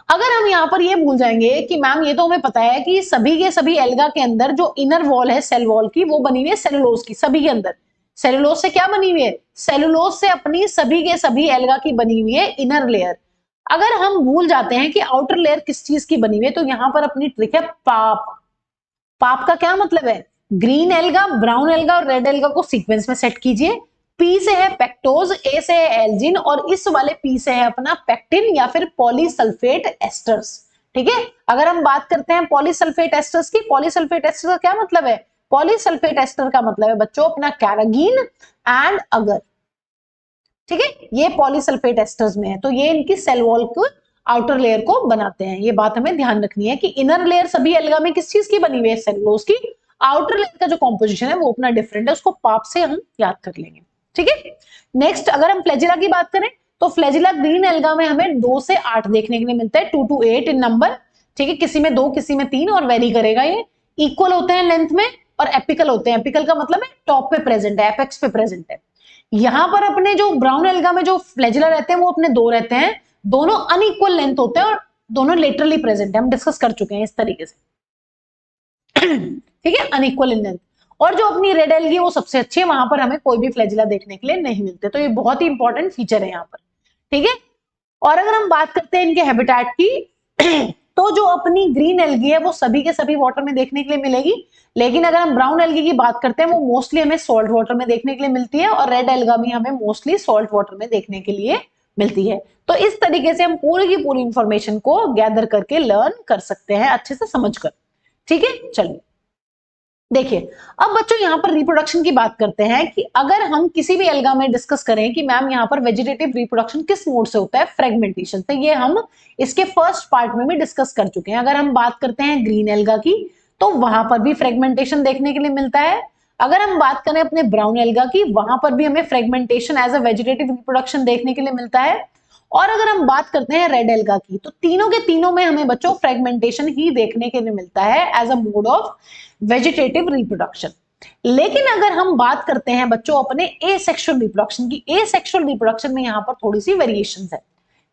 अगर हम यहाँ पर ये भूल जाएंगे कि मैम ये तो हमें पता है कि सभी के सभी एल्गा के अंदर जो इनर वॉल है सेल वॉल की वो बनी हुई है सेलुलोज की, सभी के अंदर सेलुलोज से क्या बनी हुई है? सेलुलोज से अपनी सभी के सभी एल्गा की बनी हुई है इनर लेयर। अगर हम भूल जाते हैं कि आउटर लेयर किस चीज की बनी हुई है तो यहां पर अपनी ट्रिक है पाप। पाप का क्या मतलब है? ग्रीन एल्गा, ब्राउन एल्गा और रेड एल्गा को सीक्वेंस में सेट कीजिए। पी से है पेक्टोज, ए से है एल्जिन और इस वाले पी से है अपना पेक्टिन या फिर पॉलीसल्फेट एस्टर्स। ठीक है, अगर हम बात करते हैं पॉलीसल्फेट एस्टर्स की, पॉलीसल्फेट एस्टर का क्या मतलब है? पॉलीसल्फेट एस्टर का मतलब है बच्चों अपना कैरागीन एंड अगर। ठीक है, ये पॉलीसल्फेट एस्टर्स में है, तो ये इनकी सेल वॉल को आउटर लेयर को बनाते हैं। ये बात हमें ध्यान रखनी है कि इनर लेयर सभी एल्गा में किस चीज की बनी हुई है? सेलुलोज की। आउटर लेयर का जो कॉम्पोजिशन है वो अपना डिफरेंट है, उसको पाप से हम याद कर लेंगे। ठीक है, नेक्स्ट अगर हम फ्लैजिला की बात करें तो फ्लैजिला ग्रीन एल्गा में हमें 2 से 8 देखने के लिए मिलता है, 2 to 8 इन नंबर। ठीक है, किसी में 2 किसी में 3 और वेरी करेगा। ये इक्वल होते हैं लेंथ में और एपिकल होते हैं। एपिकल का मतलब है टॉप पे प्रेजेंट है, एपेक्स पे प्रेजेंट है। यहां पर अपने जो ब्राउन एल्गा में जो फ्लैजिला रहते हैं वो अपने 2 रहते हैं, दोनों अनइक्वल लेंथ होते हैं और दोनों लेटरली प्रेजेंट है। हम डिस्कस कर चुके हैं इस तरीके से। ठीक है, अनइक्वल इन लेंथ। और जो अपनी रेड एल्गी है वो सबसे अच्छी है, वहां पर हमें कोई भी फ्लैजिला देखने के लिए नहीं मिलते। तो ये बहुत ही इंपॉर्टेंट फीचर है यहाँ पर। ठीक है, और अगर हम बात करते हैं इनके हैबिटेट की तो जो अपनी ग्रीन एल्गी है वो सभी के सभी वाटर में देखने के लिए मिलेगी, लेकिन अगर हम ब्राउन एल्गी की बात करते हैं वो मोस्टली हमें सॉल्ट वाटर में देखने के लिए मिलती है और रेड एल्गा भी हमें मोस्टली सॉल्ट वाटर में देखने के लिए मिलती है। तो इस तरीके से हम पूरी की पूरी इंफॉर्मेशन को गैदर करके लर्न कर सकते हैं अच्छे से समझकर। ठीक है, चलिए देखिए अब बच्चों यहाँ पर रिप्रोडक्शन की बात करते हैं कि अगर हम किसी भी एल्गा में डिस्कस करें कि मैम यहाँ पर वेजिटेटिव रिप्रोडक्शन किस मोड से होता है? फ्रेगमेंटेशन। तो ये हम इसके फर्स्ट पार्ट में भी डिस्कस कर चुके हैं। अगर हम बात करते हैं ग्रीन एल्गा की तो वहां पर भी फ्रेगमेंटेशन देखने के लिए मिलता है। अगर हम बात करें अपने ब्राउन एल्गा की, वहां पर भी हमें fragmentation as a vegetative reproduction देखने के लिए मिलता है। और अगर हम बात करते हैं रेड एल्गा की तो तीनों के तीनों में हमें बच्चों फ्रेगमेंटेशन ही देखने के लिए मिलता है as a mode of vegetative reproduction. लेकिन अगर हम बात करते हैं बच्चों अपने एसेक्सुअल रिप्रोडक्शन की, एसेक्सुअल रिप्रोडक्शन में यहां पर थोड़ी सी वेरिएशंस है।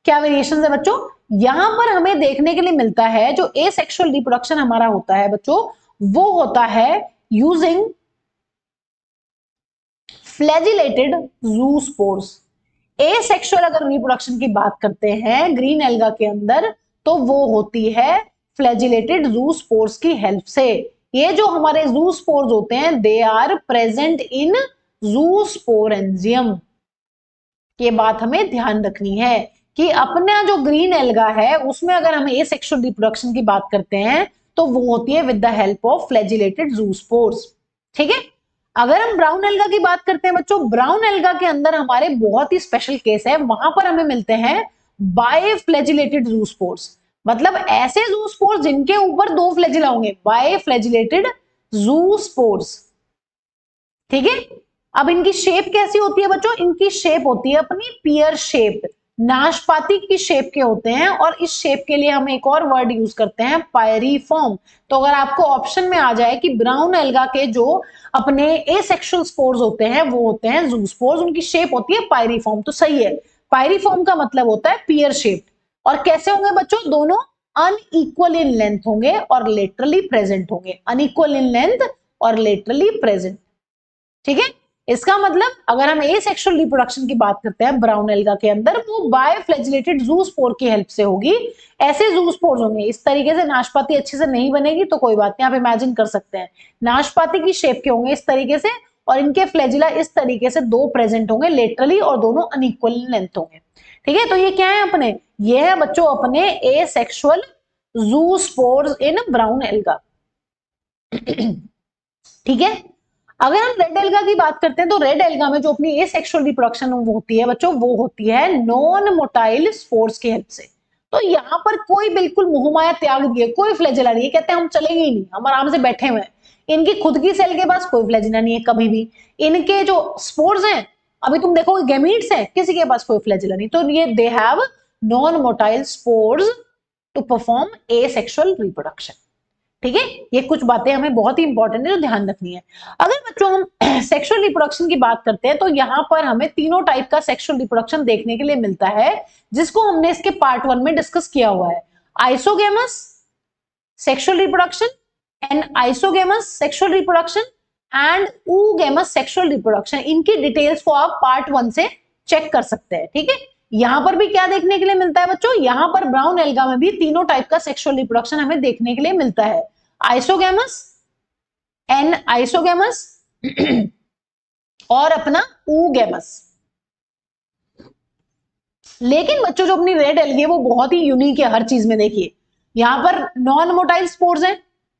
क्या वेरिएशंस है बच्चों? यहां पर हमें देखने के लिए मिलता है जो एसेक्सुअल रिप्रोडक्शन हमारा होता है बच्चों वो होता है यूजिंग फ्लैजिलेटेड ज़ूस्पोर्स। एसेक्सुअल अगर रिप्रोडक्शन की बात करते हैं ग्रीन एल्गा के अंदर तो वो होती है फ्लैजिलेटेड ज़ूस्पोर्स की हेल्प से। ये जो हमारे ज़ूस्पोर्स होते हैं दे आर प्रेजेंट इन ज़ूस्पोरेंजियम। ये बात हमें ध्यान रखनी है कि अपना जो ग्रीन एल्गा है उसमें अगर हम एसेक्सुअल रिप्रोडक्शन की बात करते हैं तो वो होती है with the help of flagellated zoospores. ठीक है, अगर हम ब्राउन एल्गा की बात करते हैं बच्चों, ब्राउन एल्गा के अंदर हमारे बहुत ही स्पेशल केस है, वहां पर हमें मिलते हैं बायफ्लैजिलेटेड ज़ूस्पोर्स, मतलब ऐसे ज़ूस्पोर्स जिनके ऊपर 2 फ्लैजिला होंगे, बायफ्लैजिलेटेड ज़ूस्पोर्स। ठीक है, अब इनकी शेप कैसी होती है बच्चों? इनकी शेप होती है अपनी पियर शेप, नाशपाती की शेप के होते हैं, और इस शेप के लिए हम एक और वर्ड यूज करते हैं, पायरीफॉर्म। तो अगर आपको ऑप्शन में आ जाए कि ब्राउन एल्गा के जो अपने एसेक्सुअल स्पोर्स होते हैं वो होते हैं ज़ूस्पोर्स, उनकी शेप होती है पायरीफॉर्म, तो सही है। पायरीफॉर्म का मतलब होता है पियर शेप। और कैसे होंगे बच्चों? दोनों अनइक्वल इन लेंथ होंगे और लेटरली प्रेजेंट होंगे, अनइक्वल इन लेंथ और लेटरली प्रेजेंट। ठीक है, इसका मतलब अगर हम एसेक्सुअल रिप्रोडक्शन की बात करते हैं ब्राउन एल्गा के अंदर, वो बायफ्लैजिलेटेड ज़ूस्पोर की हेल्प से होगी। ऐसे ज़ूस्पोर्स होंगे इस तरीके से, नाशपाती अच्छे से नहीं बनेगी तो कोई बात नहीं, आप इमेजिन कर सकते हैं नाशपाती की शेप के होंगे इस तरीके से, और इनके फ्लैजिला इस तरीके से 2 प्रेजेंट होंगे लेटरली, और दोनों अनइक्वल लेंथ होंगे। ठीक है, तो ये क्या है अपने? ये है बच्चों अपने एसेक्सुअल ज़ूस्पोर्स इन ब्राउन एल्गा। ठीक है, अगर हम रेड एल्गा की बात करते हैं तो रेड एल्गा में जो अपनी एसेक्सुअल रिप्रोडक्शन होती है बच्चों, वो होती है नॉन मोटाइल स्पोर्स की हेल्प से। तो यहाँ पर कोई बिल्कुल मुहमाया त्याग दिए, कोई फ्लैजिला नहीं है, कहते हैं हम चलेंगे ही नहीं, हम आराम से बैठे हुए हैं। इनकी खुद की सेल के पास कोई फ्लैजिला नहीं है कभी भी। इनके जो स्पोर्स हैं, अभी तुम देखो गैमीट्स हैं, किसी के पास कोई फ्लैजिला नहीं, तो ये they have non motile spores to perform asexual reproduction. ठीक है, ये कुछ बातें हमें बहुत ही इंपॉर्टेंट है जो ध्यान रखनी है। अगर बच्चों हम सेक्सुअल रिप्रोडक्शन की बात करते हैं तो यहाँ पर हमें तीनों टाइप का सेक्सुअल रिप्रोडक्शन देखने के लिए मिलता है, जिसको हमने इसके पार्ट 1 में डिस्कस किया हुआ है। Isogamous sexual reproduction, and isogamous sexual reproduction, and oogamous sexual reproduction. इनकी डिटेल्स को आप पार्ट 1 से चेक कर सकते हैं। ठीक है, यहां पर भी क्या देखने के लिए मिलता है बच्चों? यहां पर ब्राउन एल्गा में भी तीनों टाइप का सेक्सुअल रिप्रोडक्शन हमें देखने के लिए मिलता है, आइसोगेमस, एन आइसोगेमस और अपना oogamous। लेकिन बच्चों जो अपनी रेड एल्गी है वो बहुत ही यूनिक है हर चीज में। देखिए यहां पर नॉन मोटाइल स्पोर्स हैं,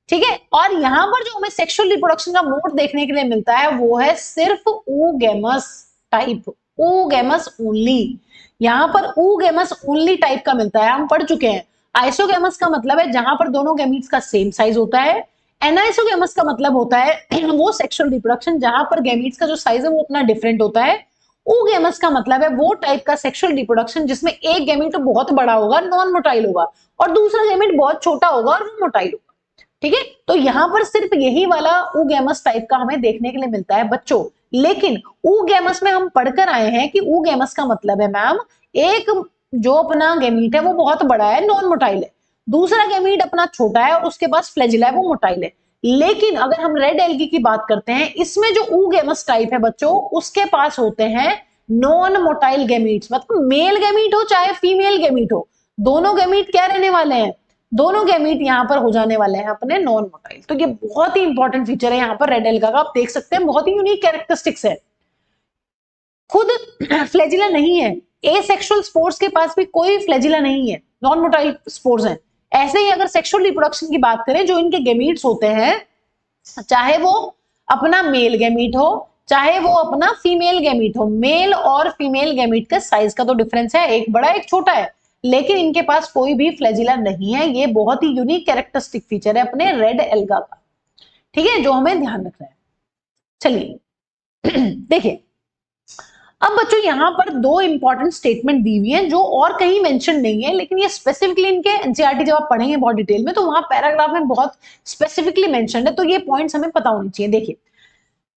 ठीक है, और यहां पर जो हमें सेक्सुअल रिप्रोडक्शन का मोड देखने के लिए मिलता है वो है सिर्फ oogamous टाइप, oogamous ओनली। यहां पर oogamous ओनली टाइप का मिलता है, हम पढ़ चुके हैं। आइसोगेमस का मतलब है जहां पर दोनों गैमीट्स का सेम साइज होता है। एनाइसोगेमस का मतलब होता है वो सेक्सुअल रिप्रोडक्शन जहां पर गैमीट्स का जो साइज है वो अपना डिफरेंट होता है। oogamous का मतलब है वो टाइप का सेक्सुअल रिप्रोडक्शन जिसमें एक गैमीट तो बहुत बड़ा होगा, नॉन मोटाइल होगा, और दूसरा गैमीट बहुत छोटा होगा और वो मोटाइल होगा। ठीक है, तो यहां पर सिर्फ यही वाला oogamous टाइप का हमें देखने के लिए मिलता है बच्चों। लेकिन oogamous में हम पढ़कर आए हैं कि oogamous का मतलब है मैम एक जो अपना गैमीट है वो बहुत बड़ा है, नॉन मोटाइल है, दूसरा गैमीट अपना छोटा है और उसके पास फ्लैजिला है, वो मोटाइल है। लेकिन अगर हम रेड एल्गी की बात करते हैं, इसमें जो oogamous टाइप है बच्चों उसके पास होते हैं नॉन मोटाइल गैमीट्स, मतलब मेल गैमीट हो चाहे फीमेल गैमीट हो, दोनों गैमीट क्या रहने वाले हैं? दोनों गैमीट यहां पर हो जाने वाले हैं अपने नॉन मोटाइल। तो ये बहुत ही इंपॉर्टेंट फीचर है यहाँ पर रेड एल्गा का, आप देख सकते हैं बहुत ही यूनिक कैरेक्टरिस्टिक्स है। खुद फ्लैजिला नहीं है, एसेक्सुअल स्पोर्स के पास भी कोई फ्लैजिला नहीं है, नॉन मोटाइल स्पोर्स हैं। ऐसे ही अगर सेक्सुअल रिप्रोडक्शन की बात करें, जो इनके गैमीट्स होते हैं, चाहे वो अपना मेल गैमीट हो चाहे वो अपना फीमेल गैमीट हो, मेल और फीमेल गैमीट का साइज का तो डिफरेंस है, एक बड़ा एक छोटा है, लेकिन इनके पास कोई भी फ्लैजिला नहीं है। ये बहुत ही यूनिक कैरेक्टरिस्टिक फीचर है अपने रेड एल्गा का, ठीक है, जो हमें ध्यान रखना है। चलिए देखिए, अब बच्चों यहां पर 2 इंपॉर्टेंट स्टेटमेंट दी हुई हैं जो और कहीं मेंशन नहीं है, लेकिन ये स्पेसिफिकली इनके एनसीईआरटी जब आप पढ़ेंगे बहुत डिटेल में तो वहां पैराग्राफ में बहुत स्पेसिफिकली मेंशन है, तो ये पॉइंट्स हमें पता होनी चाहिए। देखिए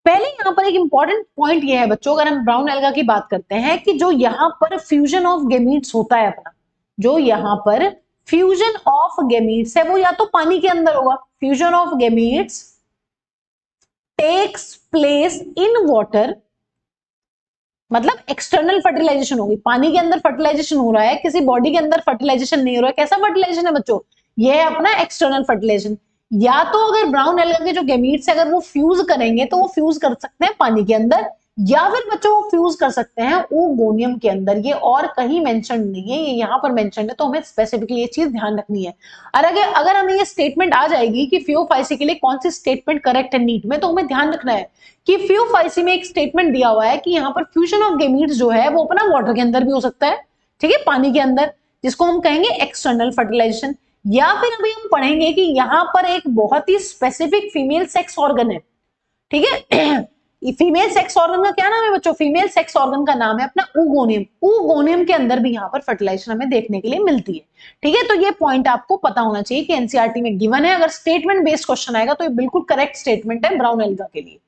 पहले यहाँ पर एक इंपॉर्टेंट पॉइंट ये है बच्चों, अगर हम ब्राउन एल्गा की बात करते हैं कि जो यहाँ पर फ्यूजन ऑफ गैमीट्स होता है अपना, जो यहाँ पर फ्यूजन ऑफ गैमीट्स है वो या तो पानी के अंदर होगा, fusion of gametes takes place in water, मतलब एक्सटर्नल फर्टिलाइजेशन होगी, पानी के अंदर फर्टिलाइजेशन हो रहा है, किसी बॉडी के अंदर फर्टिलाइजेशन नहीं हो रहा है। कैसा फर्टिलाइजेशन है बच्चों? ये है अपना एक्सटर्नल फर्टिलाइजेशन। या तो अगर ब्राउन एल्गा के जो गैमीट्स है अगर वो फ्यूज करेंगे तो वो फ्यूज कर सकते हैं पानी के अंदर, या फिर बच्चों वो फ्यूज कर सकते हैं oogonia के अंदर। ये और कहीं मेंशन नहीं है, ये यहाँ पर मेंशन है, तो हमें स्पेसिफिकली ये चीज ध्यान रखनी है। और अगर हमें ये स्टेटमेंट आ जाएगी कि फियोफाइसी के लिए कौन सी स्टेटमेंट करेक्ट है नीट में, तो हमें ध्यान रखना है कि फियोफाइसी में एक स्टेटमेंट दिया हुआ है कि यहाँ पर फ्यूजन ऑफ गैमीट्स जो है वो अपना वाटर के अंदर भी हो सकता है, ठीक है, पानी के अंदर, जिसको हम कहेंगे एक्सटर्नल फर्टिलाइजेशन। या फिर अभी हम पढ़ेंगे कि यहां पर एक बहुत ही स्पेसिफिक फीमेल सेक्स ऑर्गन है, ठीक है। फीमेल सेक्स ऑर्गन का क्या नाम है बच्चों? फीमेल सेक्स ऑर्गन का नाम है अपना oogonia। oogonia के अंदर भी यहाँ पर फर्टिलाइजेशन हमें देखने के लिए मिलती है, ठीक है। तो ये पॉइंट आपको पता होना चाहिए कि एनसीईआरटी में गिवन है। अगर स्टेटमेंट बेस्ड क्वेश्चन आएगा तो ये बिल्कुल करेक्ट स्टेटमेंट है ब्राउन एल्गा के लिए,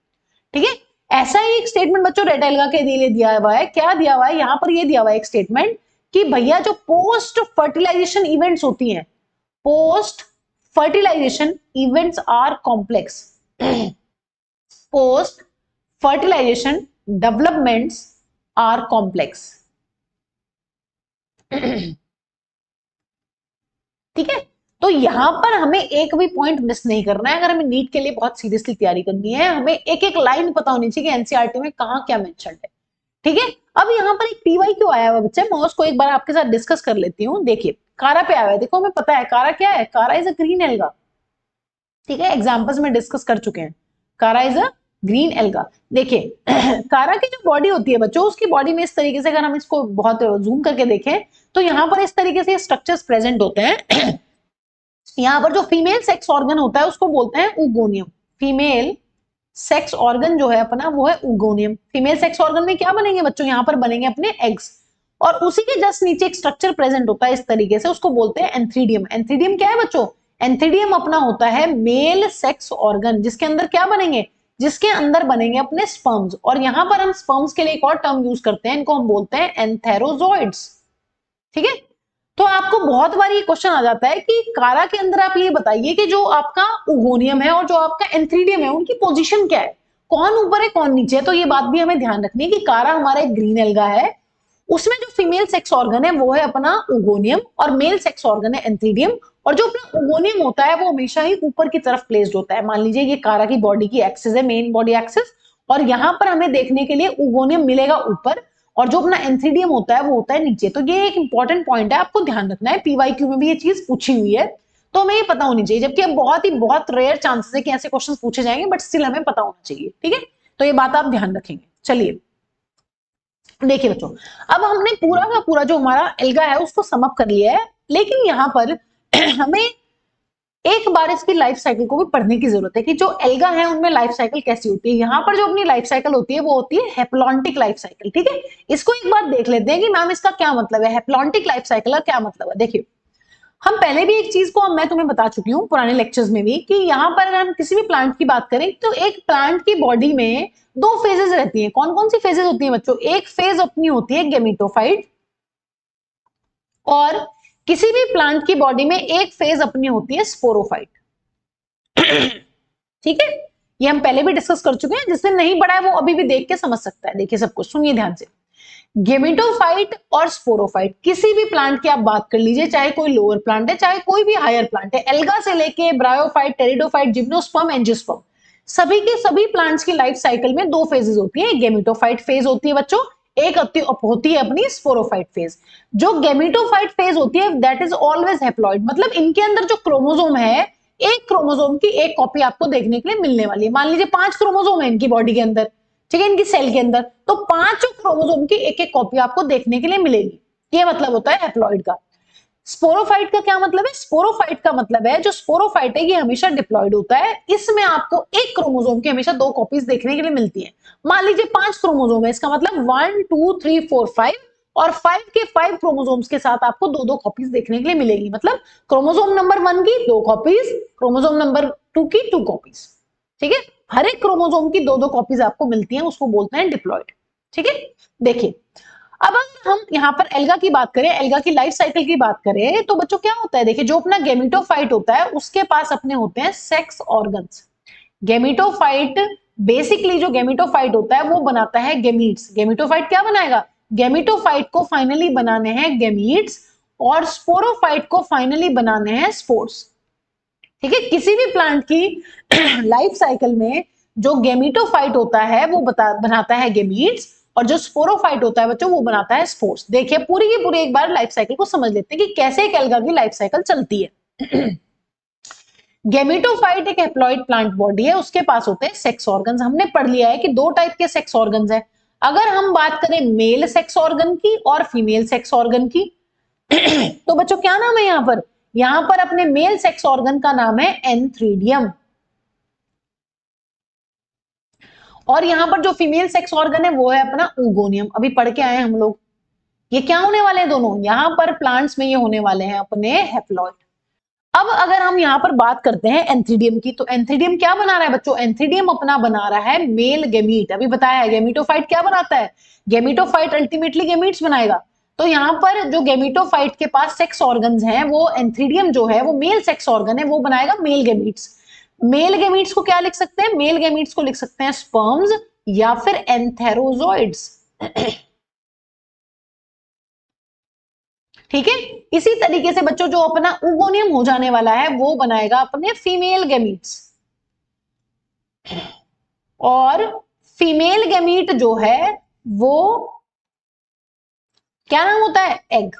ठीक है। ऐसा ही एक स्टेटमेंट बच्चों रेड एल्गा के लिए दिया हुआ है। क्या दिया हुआ है यहाँ पर? ये दिया हुआ है एक स्टेटमेंट कि भैया जो पोस्ट फर्टिलाइजेशन इवेंट्स होती हैं, post fertilization events are complex. Post fertilization developments are complex। ठीक है, तो यहां पर हमें एक भी पॉइंट मिस नहीं करना है। अगर हमें नीट के लिए बहुत सीरियसली तैयारी करनी है, हमें एक एक लाइन पता होनी चाहिए कि एनसीईआरटी में कहां क्या मेंशन है, ठीक है। अब यहाँ पर एक पीवाई क्यों आया हुआ बच्चे, मैं उसको एक बार आपके साथ डिस्कस कर लेती हूँ। देखिए कारा पे आया है, देखो हमें पता है कारा क्या है, कारा इज अ ग्रीन एल्गा, ठीक है। एग्जाम्पल्स में डिस्कस कर चुके हैं, कारा इज अ ग्रीन एल्गा। देखिए कारा की जो बॉडी होती है बच्चों, उसकी बॉडी में इस तरीके से अगर हम इसको बहुत जूम करके देखें तो यहाँ पर इस तरीके से स्ट्रक्चर्स प्रेजेंट होते हैं। यहाँ पर जो फीमेल सेक्स ऑर्गन होता है उसको बोलते हैं oogonia। फीमेल सेक्स ऑर्गन जो है अपना वो है oogonia। फीमेल सेक्स ऑर्गन में क्या बनेंगे बच्चों? यहाँ पर बनेंगे अपने एग्स, और उसी के जस्ट नीचे एक स्ट्रक्चर प्रेजेंट होता है इस तरीके से, उसको बोलते हैं एंथ्रीडियम। एंथ्रीडियम क्या है बच्चों? एंथ्रीडियम अपना होता है मेल सेक्स ऑर्गन, जिसके अंदर क्या बनेंगे? जिसके अंदर बनेंगे अपने स्पर्म्स। और यहां पर हम स्पर्म्स के लिए एक और टर्म यूज करते हैं, इनको हम बोलते हैं एंथेरोजोइड्स, ठीक है। तो आपको बहुत बार ये क्वेश्चन आ जाता है कि कारा के अंदर आप ये बताइए कि जो आपका oogonia है और जो आपका एंथ्रीडियम है उनकी पोजीशन क्या है, कौन ऊपर है कौन नीचे है। तो ये बात भी हमें ध्यान रखनी है कि कारा हमारा एक ग्रीन एल्गा है, उसमें जो फीमेल सेक्स ऑर्गन है वो है अपना oogonia और मेल सेक्स ऑर्गन है एंथ्रीडियम। और जो अपना oogonia होता है वो हमेशा ही ऊपर की तरफ प्लेस्ड होता है। मान लीजिए ये कारा की बॉडी की एक्सिस है, मेन बॉडी एक्सिस, और यहां पर हमें देखने के लिए oogonia मिलेगा ऊपर, और जो अपना एंथ्रीडियम होता है वो होता है नीचे। तो ये एक इंपॉर्टेंट पॉइंट है, आपको ध्यान रखना है, पीवाईक्यू में भी ये चीज पूछी हुई है, तो हमें ये पता होनी चाहिए। जबकि अब बहुत रेयर चांसेस है कि ऐसे क्वेश्चंस पूछे जाएंगे, बट स्टिल हमें पता होना चाहिए, ठीक है। तो ये बात आप ध्यान रखेंगे। चलिए देखिए बच्चों, अब हमने पूरा का पूरा जो हमारा एल्गा है उसको सम अप कर लिया है, लेकिन यहाँ पर हमें एक बार इसकी लाइफ साइकिल को भी पढ़ने की जरूरत है कि जो एल्गा है उनमें लाइफ साइकिल कैसी होती है। यहाँ पर जो अपनी लाइफ साइकिल होती है वो होती है हेप्लॉन्टिक लाइफ साइकिल, ठीक है। इसको एक बार देख लेते हैं कि मैम इसका क्या मतलब है, हेप्लॉन्टिक लाइफ साइकिल का क्या मतलब है। देखिए हम पहले भी एक चीज को मैं तुम्हें बता चुकी हूँ पुराने लेक्चर्स में भी, कि यहाँ पर अगर हम किसी भी प्लांट की बात करें तो एक प्लांट की बॉडी में दो फेजेस रहती हैं। कौन कौन सी फेजेस होती है बच्चों? एक फेज अपनी होती है गेमिटोफाइट, और किसी भी प्लांट की बॉडी में एक फेज अपनी होती है स्पोरोफाइट, ठीक है। ये हम पहले भी डिस्कस कर चुके हैं, जिसने नहीं पढ़ा है वो अभी भी देख के समझ सकता है। देखिए सब कुछ सुनिए ध्यान से, गेमिटोफाइट और स्पोरोफाइट, किसी भी प्लांट की आप बात कर लीजिए, चाहे कोई लोअर प्लांट है चाहे कोई भी हायर प्लांट है, एल्गा से लेके ब्रायोफाइट, टेरिडोफाइट, जिम्नोस्पर्म, एंजियोस्पर्म, सभी के सभी प्लांट्स की लाइफ साइकिल में दो फेजेस होती है। गेमिटोफाइट फेज होती है बच्चों, एक होती है अपनी स्पोरोफाइट फेज। जो गेमिटोफाइट फेज होती है दैट इज ऑलवेज हैप्लॉइड, मतलब इनके अंदर जो क्रोमोसोम है, एक क्रोमोसोम की एक कॉपी आपको देखने के लिए मिलने वाली है। मान लीजिए 5 क्रोमोसोम है इनकी बॉडी के अंदर, ठीक है, इनकी सेल के अंदर, तो 5 क्रोमोसोम की एक एक कॉपी आपको देखने के लिए मिलेगी। ये मतलब होता है हैप्लॉइड का। स्पोरोफाइट का क्या मतलब है? स्पोरोफाइट का मतलब है जो स्पोरोफाइट है ये हमेशा डिप्लॉइड होता है, इसमें आपको एक क्रोमोसोम की हमेशा दो कॉपीज देखने के लिए मिलती है। मान लीजिए 5 क्रोमोसोम है, इसका मतलब 1 2 3 4 5, और 5 के 5 क्रोमोसोम्स के साथ आपको दो दो कॉपीज देखने के लिए मिलेगी। मतलब क्रोमोसोम नंबर 1 की 2 कॉपीज, क्रोमोसोम नंबर 2 की 2 कॉपीज, ठीक है। हर एक क्रोमोसोम की दो दो कॉपीज आपको मिलती हैं, उसको बोलते हैं डिप्लॉइड, ठीक है। देखिए अब अगर हम यहाँ पर एल्गा की बात करें, एल्गा की लाइफ साइकिल की बात करें, तो बच्चों क्या होता है, देखिए जो अपना गेमिटोफाइट होता है उसके पास अपने होते हैं सेक्स ऑर्गन्स। गेमिटोफाइट बेसिकली जो गेमिटोफाइट होता है वो बनाता है गेमीट्स। गेमिटोफाइट क्या बनाएगा? गेमिटोफाइट को फाइनली बनाने हैं गेमीट्स, और स्पोरोफाइट को फाइनली बनाने हैं स्पोर्स, ठीक है। किसी भी प्लांट की लाइफ साइकिल में जो गेमिटोफाइट होता है वो बनाता है गेमीट्स, और जो स्पोरोफाइट होता है बच्चों वो बनाता है स्पोर्स। देखिए पूरी की पूरी एक बार लाइफ साइकिल को समझ लेते हैं कि कैसे एक एल्गा की लाइफ साइकिल चलती है। गेमिटोफाइट एक हैप्लॉइड प्लांट बॉडी है, उसके पास होते हैं सेक्स ऑर्गन्स। हमने पढ़ लिया है कि दो टाइप के सेक्स ऑर्गन्स है। अगर हम बात करें मेल सेक्स ऑर्गन की और फीमेल सेक्स ऑर्गन की तो बच्चों क्या नाम है यहां पर अपने मेल सेक्स ऑर्गन का नाम है एंथ्रीडियम, और यहां पर जो फीमेल सेक्स ऑर्गन है वो है अपना ओगोनियम। अभी पढ़ के आए हम लोग, ये क्या होने वाले हैं दोनों, यहां पर प्लांट्स में ये होने वाले हैं अपने हैप्लॉइड। अब अगर हम यहां पर बात करते हैं एंथ्रीडियम की, तो एंथ्रीडियम क्या बना रहा है बच्चों, एंथ्रीडियम अपना बना रहा है मेल गेमीट। अभी बताया है गेमिटोफाइट क्या बनाता है, गेमिटोफाइट अल्टीमेटली गेमीट्स बनाएगा। तो यहां पर जो गेमिटोफाइट के पास सेक्स ऑर्गन्स हैं, वो एंथ्रीडियम जो है वो मेल सेक्स ऑर्गन है, वो बनाएगा मेल गेमीट्स। मेल गेमीट्स को क्या लिख सकते हैं, मेल गेमीट्स को लिख सकते हैं स्पर्म्स या फिर एंथेरोजोइड्स। ठीक है, इसी तरीके से बच्चों जो अपना ओगोनियम हो जाने वाला है वो बनाएगा अपने फीमेल गेमीट्स, और फीमेल गेमीट जो है वो क्या नाम होता है, एग।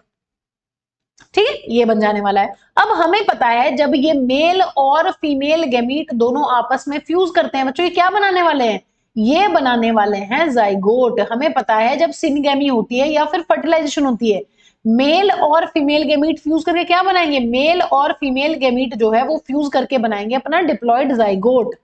ठीक है, ये बन जाने वाला है। अब हमें पता है जब ये मेल और फीमेल गेमीट दोनों आपस में फ्यूज करते हैं बच्चों, ये क्या बनाने वाले हैं, ये बनाने वाले हैं जाइगोट। हमें पता है जब सिनगेमी होती है या फिर फर्टिलाइजेशन होती है, मेल और फीमेल गेमीट फ्यूज करके क्या बनाएंगे, मेल और फीमेल गेमीट जो है वो फ्यूज करके बनाएंगे अपना डिप्लॉयड जाइगोट।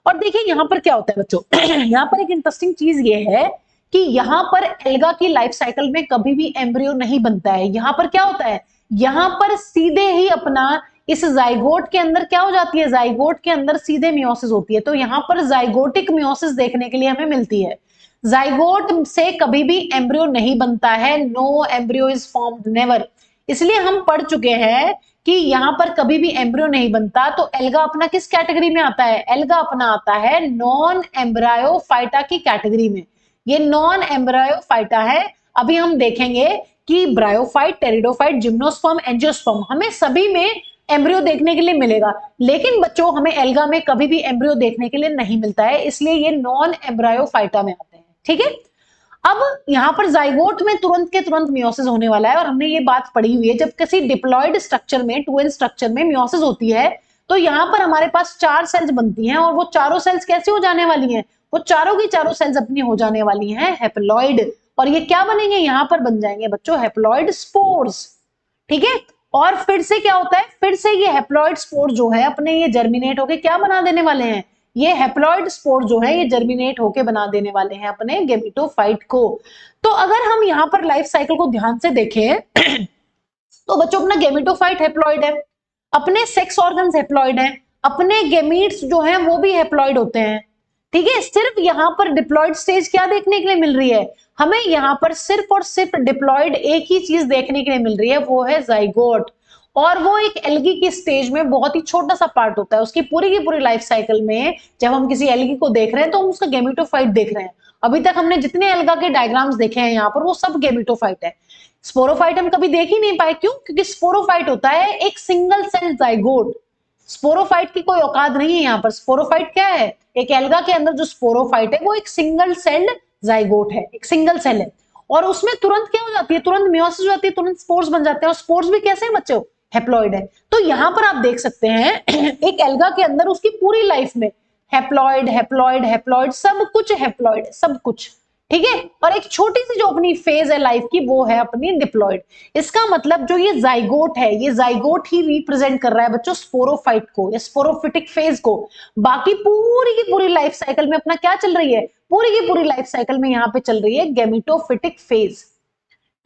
और देखिए यहां पर क्या होता है बच्चों यहां पर एक इंटरेस्टिंग चीज ये है कि यहां पर एल्गा की लाइफ साइकिल में कभी भी एम्ब्रियो नहीं बनता है। यहां पर क्या होता है, यहां पर सीधे ही अपना इस जाइगोट के अंदर क्या हो जाती है, जाइगोट के अंदर सीधे मियोसिस होती है। तो यहां पर जाइगोटिक मियोसिस देखने के लिए हमें मिलती है। जाइगोट से कभी भी एम्ब्रियो नहीं बनता है, no embryo is formed, never. इसलिए हम पढ़ चुके हैं कि यहां पर कभी भी एम्ब्रियो नहीं बनता। तो एल्गा अपना किस कैटेगरी में आता है, एल्गा अपना आता है नॉन एम्ब्रायोफाइटा की कैटेगरी में। ये नॉन एम्ब्रायोफाइटा है। अभी हम देखेंगे कि ब्रायोफाइट, टेरिडोफाइट, जिम्नोस्पर्म, एंजियोस्पर्म, हमें सभी में एम्ब्रियो देखने के लिए मिलेगा, लेकिन बच्चों हमें एल्गा में कभी भी एम्ब्रियो देखने के लिए नहीं मिलता है, इसलिए ये नॉन एम्ब्रायोफाइटा में आते हैं। ठीक है, अब यहां पर जाइगोट में तुरंत के तुरंत मियोसिस होने वाला है, और हमने ये बात पढ़ी हुई है जब किसी डिप्लॉयड स्ट्रक्चर में, 2n स्ट्रक्चर में मियोसिस होती है तो यहां पर हमारे पास 4 सेल्स बनती हैं, और वो चारों सेल्स कैसे हो जाने वाली हैं, वो चारों की चारों सेल्स अपनी हो जाने वाली हैं हैप्लॉइड। और ये क्या बनेंगे, यहां पर बन जाएंगे बच्चों हैप्लॉइड स्पोर्स। ठीक है, और फिर से क्या होता है, फिर से ये हैप्लॉइड स्पोर जो है अपने ये जर्मिनेट होके क्या बना देने वाले हैं, ये हैप्लॉइड स्पोर जो है ये जर्मिनेट होके बना देने वाले हैं अपने गेमिटोफाइट को। तो अगर हम यहां पर लाइफ साइकिल को ध्यान से देखें तो बच्चों अपना गेमिटोफाइट हैप्लॉइड है, अपने सेक्स ऑर्गन्स हैप्लॉइड हैं, अपने गेमीट्स जो हैं वो भी हैप्लॉइड होते हैं। ठीक है, सिर्फ यहां पर डिप्लॉइड स्टेज क्या देखने के लिए मिल रही है, हमें यहां पर सिर्फ और सिर्फ डिप्लॉइड एक ही चीज देखने के लिए मिल रही है, वो है जाइगोट। और वो एक एल्गी की स्टेज में बहुत ही छोटा सा पार्ट होता है, उसकी पूरी की पूरी लाइफ साइकिल में जब हम किसी एल्गी को देख रहे हैं तो हम उसका गेमिटोफाइट देख रहे हैं। अभी तक हमने जितने एल्गा के डायग्राम्स देखे हैं यहाँ पर वो सब गेमिटोफाइट है। स्पोरोफाइट हम कभी देख ही नहीं पाए, क्यों, क्योंकि स्पोरोफाइट होता है एक सिंगल सेल जाइगोट। स्पोरोफाइट की कोई औकात नहीं है यहाँ पर। स्पोरोफाइट क्या है, एक एल्गा के अंदर जो स्पोरोफाइट है वो एक सिंगल सेल्ड जाइगोट है, एक सिंगल सेल है, और उसमें तुरंत क्या हो जाती है, तुरंत मियोसिस हो जाती है, तुरंत स्पोर्स बन जाते हैं, और स्पोर्स भी कैसे हैं बच्चों, हैप्लॉइड है। तो यहां पर आप देख सकते हैं एक एल्गा के अंदर उसकी पूरी लाइफ में हैप्लॉइड हैप्लॉइड हैप्लॉइड सब कुछ हैप्लॉइड, सब कुछ। ठीक है, और एक छोटी सी जो अपनी फेज है लाइफ की वो है अपनी डिप्लॉइड। इसका मतलब जो ये जाइगोट है, ये जाइगोट ही रिप्रेजेंट कर रहा है बच्चों स्पोरोफाइट को या स्पोरोफिटिक फेज को। बाकी पूरी की पूरी लाइफ साइकिल में अपना क्या चल रही है, पूरी की पूरी लाइफ साइकिल में यहाँ पे चल रही है गेमिटोफिटिक फेज।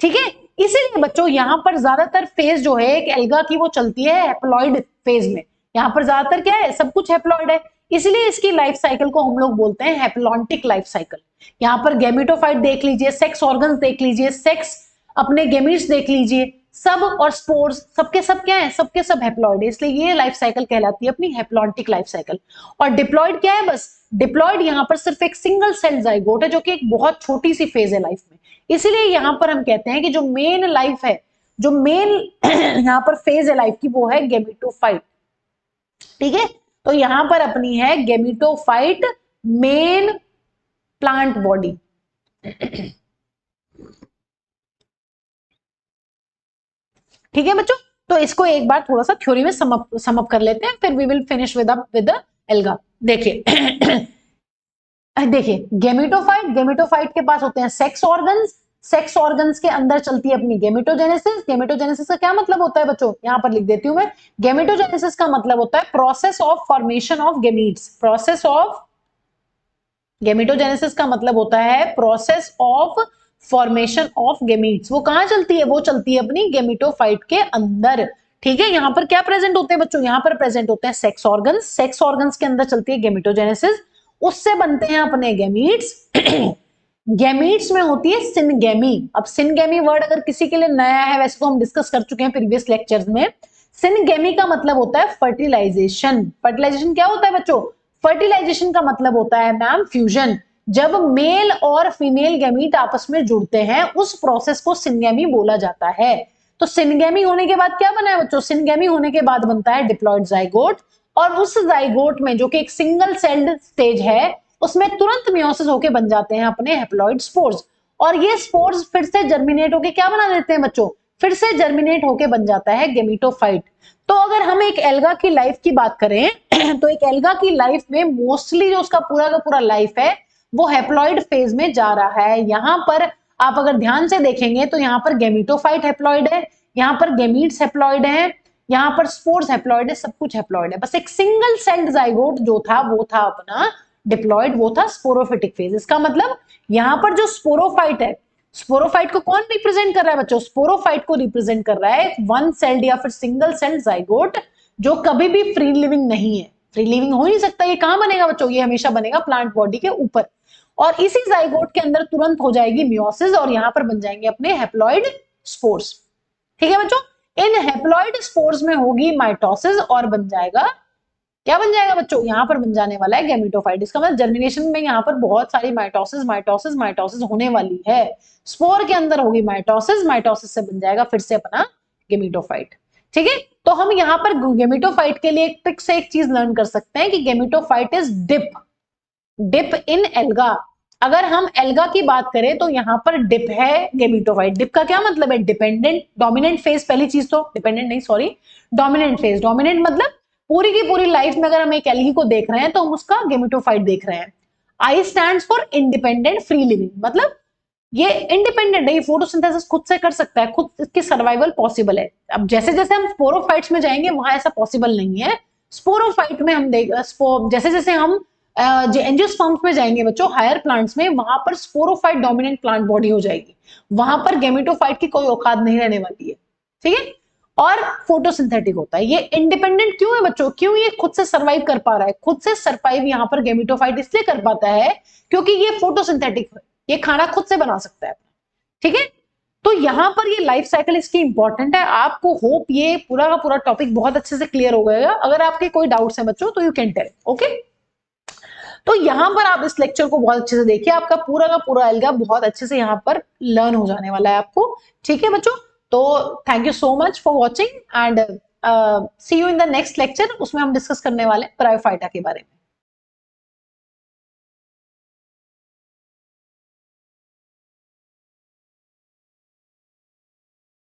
ठीक है, इसीलिए बच्चों यहां पर ज्यादातर फेज जो है एक एल्गा की वो चलती है हैप्लॉइड फेज में। यहां पर ज्यादातर क्या है, सब कुछ हैप्लॉइड है, इसलिए इसकी लाइफ साइकिल को हम लोग बोलते हैं हैप्लॉन्टिक लाइफ साइकिल। यहां पर गेमिटोफाइट देख लीजिए, सेक्स ऑर्गन्स देख लीजिए, सेक्स अपने गेमिट्स देख लीजिए, सब और स्पोर्स सबके सब क्या है, सबके सब हैप्लॉइड है, इसलिए ये लाइफ साइकिल कहलाती है अपनी हैप्लॉन्टिक लाइफ साइकिल। और डिप्लॉइड क्या है, बस डिप्लॉइड यहां पर सिर्फ एक सिंगल सेल जाइगोट है जो कि एक बहुत छोटी सी फेज है लाइफ में। इसीलिए यहां पर हम कहते हैं कि जो मेन लाइफ है, जो मेन यहां पर फेज है लाइफ की वो है गेमिटोफाइट। ठीक है, तो यहां पर अपनी है गेमिटोफाइट मेन प्लांट बॉडी। ठीक है बच्चों, तो इसको एक बार थोड़ा सा थ्योरी में समअप कर लेते हैं, फिर we will finish with algae. देखिए देखिए गेमेटोफाइट के पास होते हैं सेक्स ऑर्गन्स, सेक्स ऑर्गन्स के अंदर चलती है अपनी गेमेटोजेनेसिस। गेमेटोजेनेसिस का क्या मतलब होता है बच्चों, यहां पर लिख देती हूं मैं। गेमेटोजेनेसिस का मतलब होता है process of formation of gametes. Process of gametogenesis का मतलब होता है process of formation of gametes. वो कहां चलती है, वो चलती है अपनी गेमेटोफाइट के अंदर। ठीक है, यहां पर क्या प्रेजेंट होते हैं बच्चों, यहां पर प्रेजेंट होते हैं सेक्स ऑर्गन्स। सेक्स ऑर्गन्स के अंदर चलती है गेमेटोजेनेसिस, उससे बनते हैं अपने गेमीट्स। गेमीट्स में होती है सिनगेमी। अब सिनगेमी वर्ड अगर किसी के लिए नया है, वैसे तो हम डिस्कस कर चुके हैं प्रीवियस लेक्चर्स में। सिनगेमी का मतलब होता है फर्टिलाइजेशन। फर्टिलाइजेशन क्या होता है बच्चों, फर्टिलाइजेशन का मतलब होता है मैम फ्यूजन। जब मेल और फीमेल गैमीट आपस में जुड़ते हैं उस प्रोसेस को सिनगेमी बोला जाता है। तो सिनगेमी होने के बाद क्या बना है बच्चों, सिनगेमी होने के बाद बनता है डिप्लॉइड जाइगोट। और उस जाइगोट में जो कि एक सिंगल सेल्ड स्टेज है, उसमें तुरंत मियोसिस होके बन जाते हैं अपने हैप्लॉइड स्पोर्स। और ये स्पोर्स फिर से जर्मिनेट होके क्या बना देते हैं बच्चों, फिर से जर्मिनेट होके बन जाता है गेमिटोफाइट। तो अगर हम एक एल्गा की लाइफ की बात करें तो एक एल्गा की लाइफ में मोस्टली जो उसका पूरा का पूरा लाइफ है वो हैप्लॉइड फेज में जा रहा है। यहां पर आप अगर ध्यान से देखेंगे तो यहां पर गेमिटोफाइट हैप्लॉइड है, यहां पर गेमीट्स हैप्लॉइड है, यहां पर स्पोर्स हैप्लॉइड है, सब कुछ हैप्लॉइड है। बस एक सिंगल सेल्ड जाइगोट जो था वो था अपना डिप्लॉइड, वो था स्पोरोफिटिक फेज। इसका मतलब यहां पर जो स्पोरोफाइट है, स्पोरोफाइट को कौन रिप्रेजेंट कर रहा है बच्चों, स्पोरोफाइट को रिप्रेजेंट कर रहा है वन सेल्ड या फिर सिंगल सेल्ड जाइगोट जो कभी भी फ्री लिविंग नहीं है। फ्री लिविंग हो नहीं सकता, ये कहां बनेगा बच्चों, ये हमेशा बनेगा प्लांट बॉडी के ऊपर। और इसी जाइगोट के अंदर तुरंत हो जाएगी मियोसिस और यहां पर बन जाएंगे अपने हैप्लॉइड स्पोर्स। ठीक है बच्चों, इन हैप्लॉइड स्पोर्स में होगी माइटोसिस और बन जाएगा, क्या बन जाएगा बच्चों, यहां पर बन जाने वाला है गेमिटोफाइट। इसका मतलब जर्मिनेशन में यहां पर बहुत सारी माइटोसिस माइटोसिस माइटोसिस होने वाली है। स्पोर के अंदर होगी माइटोसिस, माइटोसिस से बन जाएगा फिर से अपना गेमिटोफाइट। ठीक है, तो हम यहां पर गेमिटोफाइट के लिए एक ट्रिक से एक चीज लर्न कर सकते हैं कि gametophyte is dip, dip in algae. अगर हम एल्गा की बात करें तो यहां पर डिप है गेमिटोफाइट। डिप का क्या मतलब है, डिपेंडेंट डोमिनेंट फेज। पहली चीज तो डिपेंडेंट नहीं, सॉरी, डोमिनेंट फेज। डोमिनेंट मतलब पूरी की पूरी लाइफ में अगर हम एक एल्गी को देख रहे हैं तो हम उसका गेमिटोफाइट देख रहे हैं। आई stands for independent free living, मतलब ये इंडिपेंडेंट है, ये फोटोसिंथेसिस खुद से कर सकता है, खुद इसकी सर्वाइवल पॉसिबल है। अब जैसे जैसे हम स्पोरोफाइट्स में जाएंगे वहां ऐसा पॉसिबल नहीं है। स्पोरोफाइट में हम देख जैसे जैसे हम एंजियोस्पर्म्स में जाएंगे बच्चों, हायर प्लांट्स में, वहां पर स्पोरोफाइट डोमिनेंट प्लांट बॉडी हो जाएगी, वहां पर गेमिटोफाइट की कोई औकात नहीं रहने वाली है। ठीक है, और फोटोसिंथेटिक होता है। ये इंडिपेंडेंट क्यों है बच्चों, क्यों ये खुद से सर्वाइव कर पा रहा है, खुद से सर्वाइव यहां पर गेमिटोफाइट इसलिए कर पाता है क्योंकि ये फोटोसिंथेटिक है, ये खाना खुद से बना सकता है। ठीक है, तो यहां पर ये लाइफ साइकिल इसकी इंपॉर्टेंट है। आपको होप ये पूरा का पूरा टॉपिक बहुत अच्छे से क्लियर हो गएगा। अगर आपके कोई डाउट्स है बच्चों तो यू कैन टेल, ओके। तो यहां पर आप इस लेक्चर को बहुत अच्छे से देखिए, आपका पूरा का पूरा एल्गा बहुत अच्छे से यहां पर लर्न हो जाने वाला है आपको। ठीक है बच्चों, तो thank you so much for watching and see you in the next lecture. उसमें हम डिस्कस करने वाले हैं ब्रायोफाइटा के बारे में।